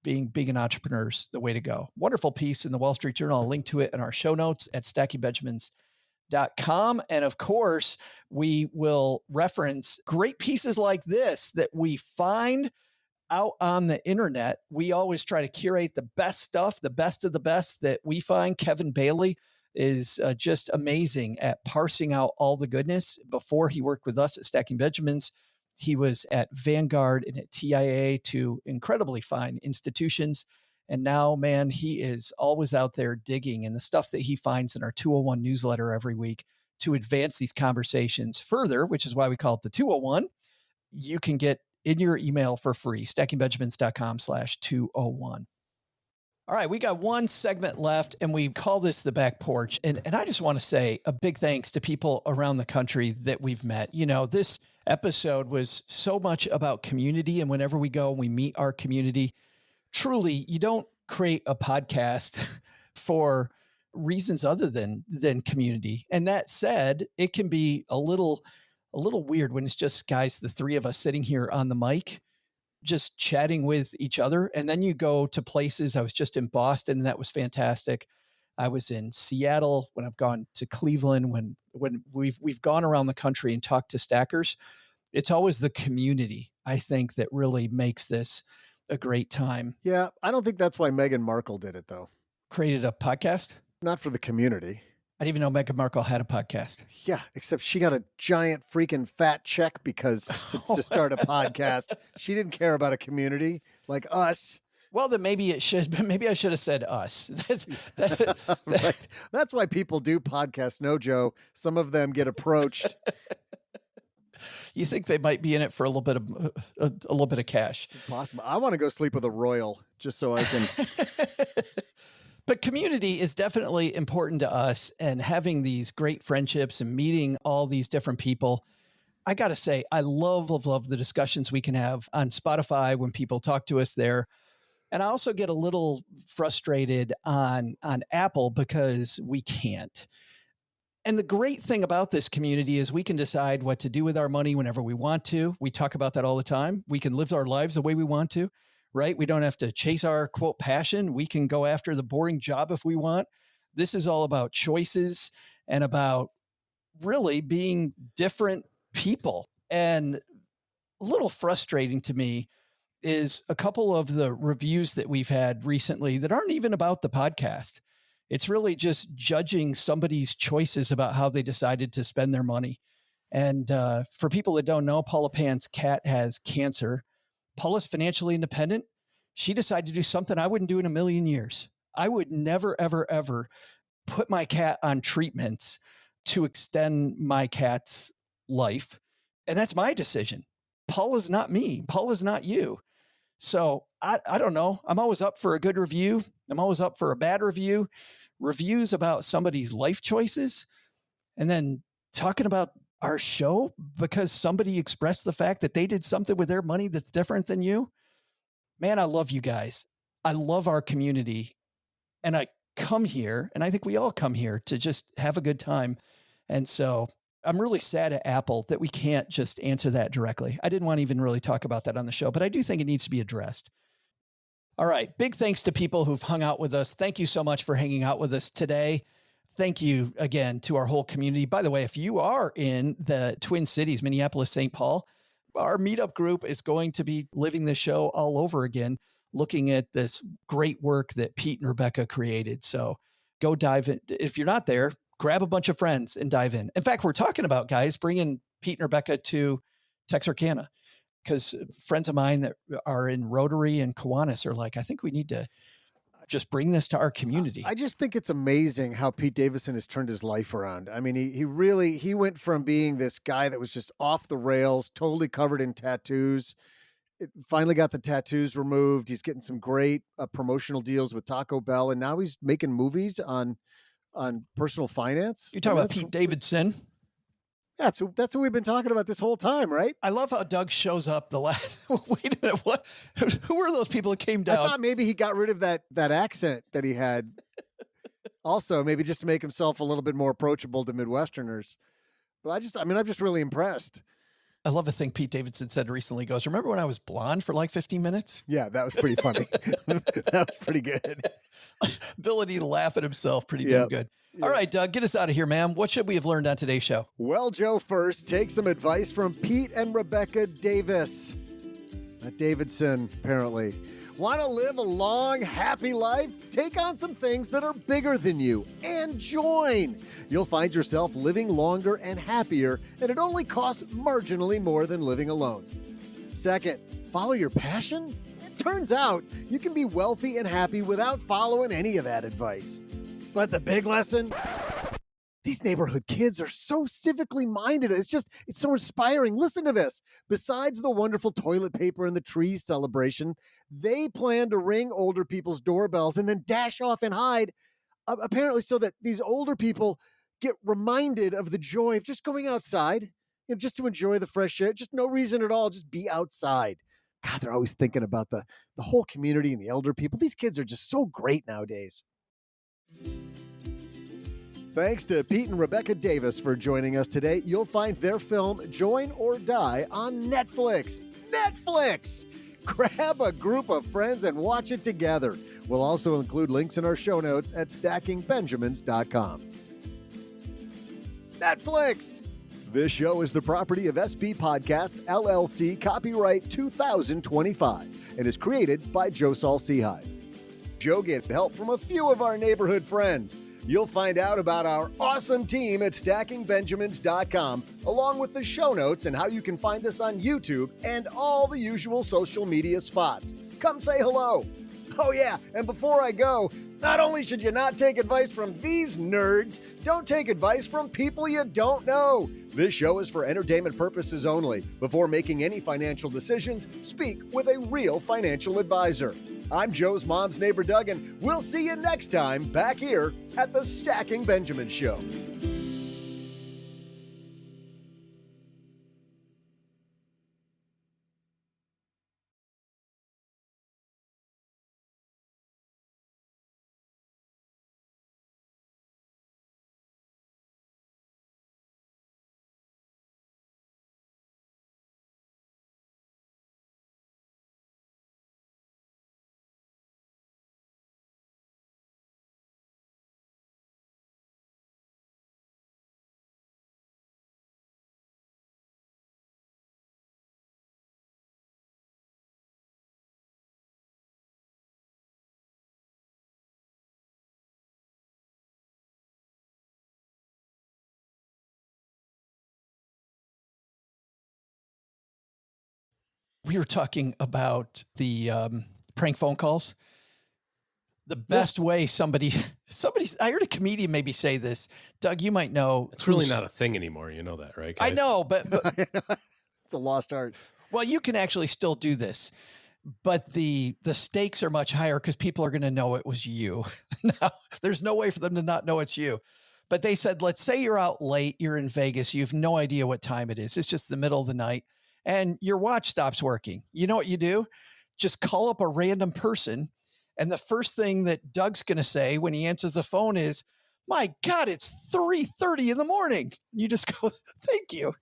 being an entrepreneur is the way to go. Wonderful piece in the Wall Street Journal. I'll link to it in our show notes at stackingbenjamins.com. And of course, we will reference great pieces like this that we find out on the internet. We always try to curate the best stuff, the best of the best that we find. Kevin Bailey is just amazing at parsing out all the goodness. Before he worked with us at Stacking Benjamins, he was at Vanguard and at TIA, two incredibly fine institutions. And now, man, he is always out there digging, and the stuff that he finds in our 201 newsletter every week to advance these conversations further, which is why we call it the 201. You can get in your email for free, stackingbenjamins.com/201. All right, we got one segment left, and we call this the back porch. And I just want to say a big thanks to people around the country that we've met. You know, this episode was so much about community. And whenever we go and we meet our community, truly, you don't create a podcast for reasons other than community. And that said, it can be a little weird when it's just guys, the three of us sitting here on the mic, just chatting with each other. And then you go to places. I was just in Boston, and that was fantastic. I was in Seattle, when I've gone to Cleveland, when we've gone around the country and talked to stackers. It's always the community, I think, that really makes this a great time. Yeah, I don't think that's why Meghan Markle did it, though. Created a podcast? Not for the community. I didn't even know Meghan Markle had a podcast. Yeah, except she got a giant freaking fat check because to start a podcast. She didn't care about a community like us. Well, then maybe I should have said us. Right. That's why people do podcasts. No, Joe. Some of them get approached. You think they might be in it for a little bit of cash? Possible. I want to go sleep with a royal just so I can. But community is definitely important to us, and having these great friendships and meeting all these different people. I got to say, I love the discussions we can have on Spotify when people talk to us there. And I also get a little frustrated on Apple because we can't. And the great thing about this community is we can decide what to do with our money whenever we want to. We talk about that all the time. We can live our lives the way we want to. Right? We don't have to chase our quote passion. We can go after the boring job if we want. This is all about choices and about really being different people. And a little frustrating to me is a couple of the reviews that we've had recently that aren't even about the podcast. It's really just judging somebody's choices about how they decided to spend their money. And for people that don't know, Paula Pan's cat has cancer. Paula's financially independent. She decided to do something I wouldn't do in a million years. I would never, ever, ever put my cat on treatments to extend my cat's life. And that's my decision. Paula's not me. Paula's not you. So I don't know. I'm always up for a good review. I'm always up for a bad review. Reviews about somebody's life choices. And then talking about our show because somebody expressed the fact that they did something with their money that's different than you. Man, I love you guys. I love our community. And I come here, and I think we all come here to just have a good time. And so I'm really sad at Apple that we can't just answer that directly. I didn't want to even really talk about that on the show, but I do think it needs to be addressed. All right. Big thanks to people who've hung out with us. Thank you so much for hanging out with us today. Thank you again to our whole community. By the way, if you are in the Twin Cities, Minneapolis, St. Paul, our meetup group is going to be living the show all over again, looking at this great work that Pete and Rebecca created. So go dive in. If you're not there, grab a bunch of friends and dive in. In fact, we're talking about, guys, bringing Pete and Rebecca to Texarkana, because friends of mine that are in Rotary and Kiwanis are like, I think we need to just bring this to our community. I just think it's amazing how Pete Davidson has turned his life around. I mean, he went from being this guy that was just off the rails, totally covered in tattoos. It finally got the tattoos removed. He's getting some great promotional deals with Taco Bell, and now he's making movies on personal finance. You're talking about Pete Davidson. That's who we've been talking about this whole time, right? I love how Doug shows up the last. Wait a minute, what? Who were those people that came down? I thought maybe he got rid of that accent that he had. Also, maybe just to make himself a little bit more approachable to Midwesterners. But I'm just really impressed. I love a thing Pete Davidson said recently. He goes, remember when I was blonde for like 15 minutes? Yeah, that was pretty funny. That was pretty good. Ability to laugh at himself, pretty damn good. All right, Doug, get us out of here, ma'am. What should we have learned on today's show? Well, Joe, first, take some advice from Pete and Rebecca Davis. Not Davidson, apparently. Want to live a long, happy life? Take on some things that are bigger than you and join. You'll find yourself living longer and happier, and it only costs marginally more than living alone. Second, follow your passion? It turns out you can be wealthy and happy without following any of that advice. But the big lesson? These neighborhood kids are so civically minded. It's so inspiring. Listen to this. Besides the wonderful toilet paper and the trees celebration, they plan to ring older people's doorbells and then dash off and hide, apparently so that these older people get reminded of the joy of just going outside, just to enjoy the fresh air. Just no reason at all. Just be outside. God, they're always thinking about the whole community and the elder people. These kids are just so great nowadays. Thanks to Pete and Rebecca Davis for joining us today. You'll find their film, Join or Die, on Netflix. Netflix! Grab a group of friends and watch it together. We'll also include links in our show notes at stackingbenjamins.com. Netflix! This show is the property of SB Podcasts, LLC, copyright 2025, and is created by Joe Saul-Sehy. Joe gets help from a few of our neighborhood friends. You'll find out about our awesome team at stackingbenjamins.com, along with the show notes and how you can find us on YouTube and all the usual social media spots. Come say hello. Oh yeah, and before I go, not only should you not take advice from these nerds, don't take advice from people you don't know. This show is for entertainment purposes only. Before making any financial decisions, speak with a real financial advisor. I'm Joe's mom's neighbor, Doug, and we'll see you next time back here at the Stacking Benjamin Show. We were talking about the prank phone calls. The best way somebody, I heard a comedian maybe say this. Doug, you might know. It's really not a thing anymore. You know that, right, guys? I know, but it's a lost art. Well, you can actually still do this, but the stakes are much higher because people are going to know it was you. Now, there's no way for them to not know it's you. But they said, let's say you're out late, you're in Vegas, you have no idea what time it is. It's just the middle of the night and your watch stops working. You know what you do? Just call up a random person. And the first thing that Doug's going to say when he answers the phone is, my God, it's 3:30 in the morning. You just go, thank you.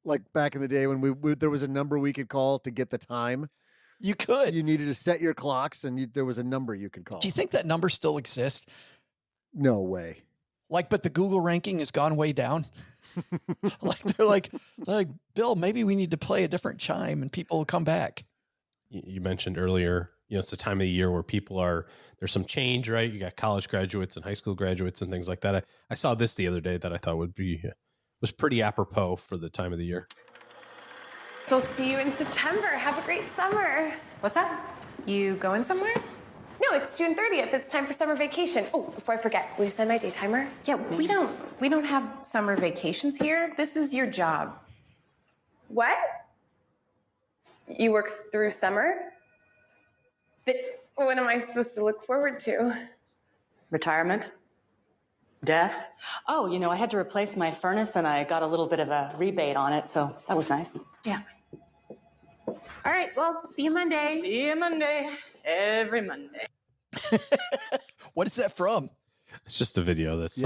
Like back in the day when there was a number we could call to get the time. You could. You needed to set your clocks and there was a number you could call. Do you think that number still exists? No way. But the Google ranking has gone way down. They're like, Bill, maybe we need to play a different chime and people will come back. You mentioned earlier, it's the time of the year where there's some change, right? You got college graduates and high school graduates and things like that. I saw this the other day that I thought was pretty apropos for the time of the year. We'll see you in September. Have a great summer. What's that? You going somewhere? No, it's June 30th. It's time for summer vacation. Oh, before I forget, will you sign my day timer? Yeah, we don't have summer vacations here. This is your job. What? You work through summer? But what am I supposed to look forward to? Retirement? Death? Oh, I had to replace my furnace and I got a little bit of a rebate on it, so that was nice. Yeah. All right, well, see you Monday. See you Monday. Every Monday. What is that from? It's just a video that's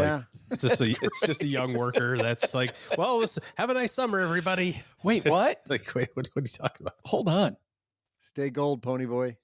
it's just a young worker that's like, well, have a nice summer, everybody. Wait, what? Wait, what are you talking about? Hold on. Stay gold, pony boy.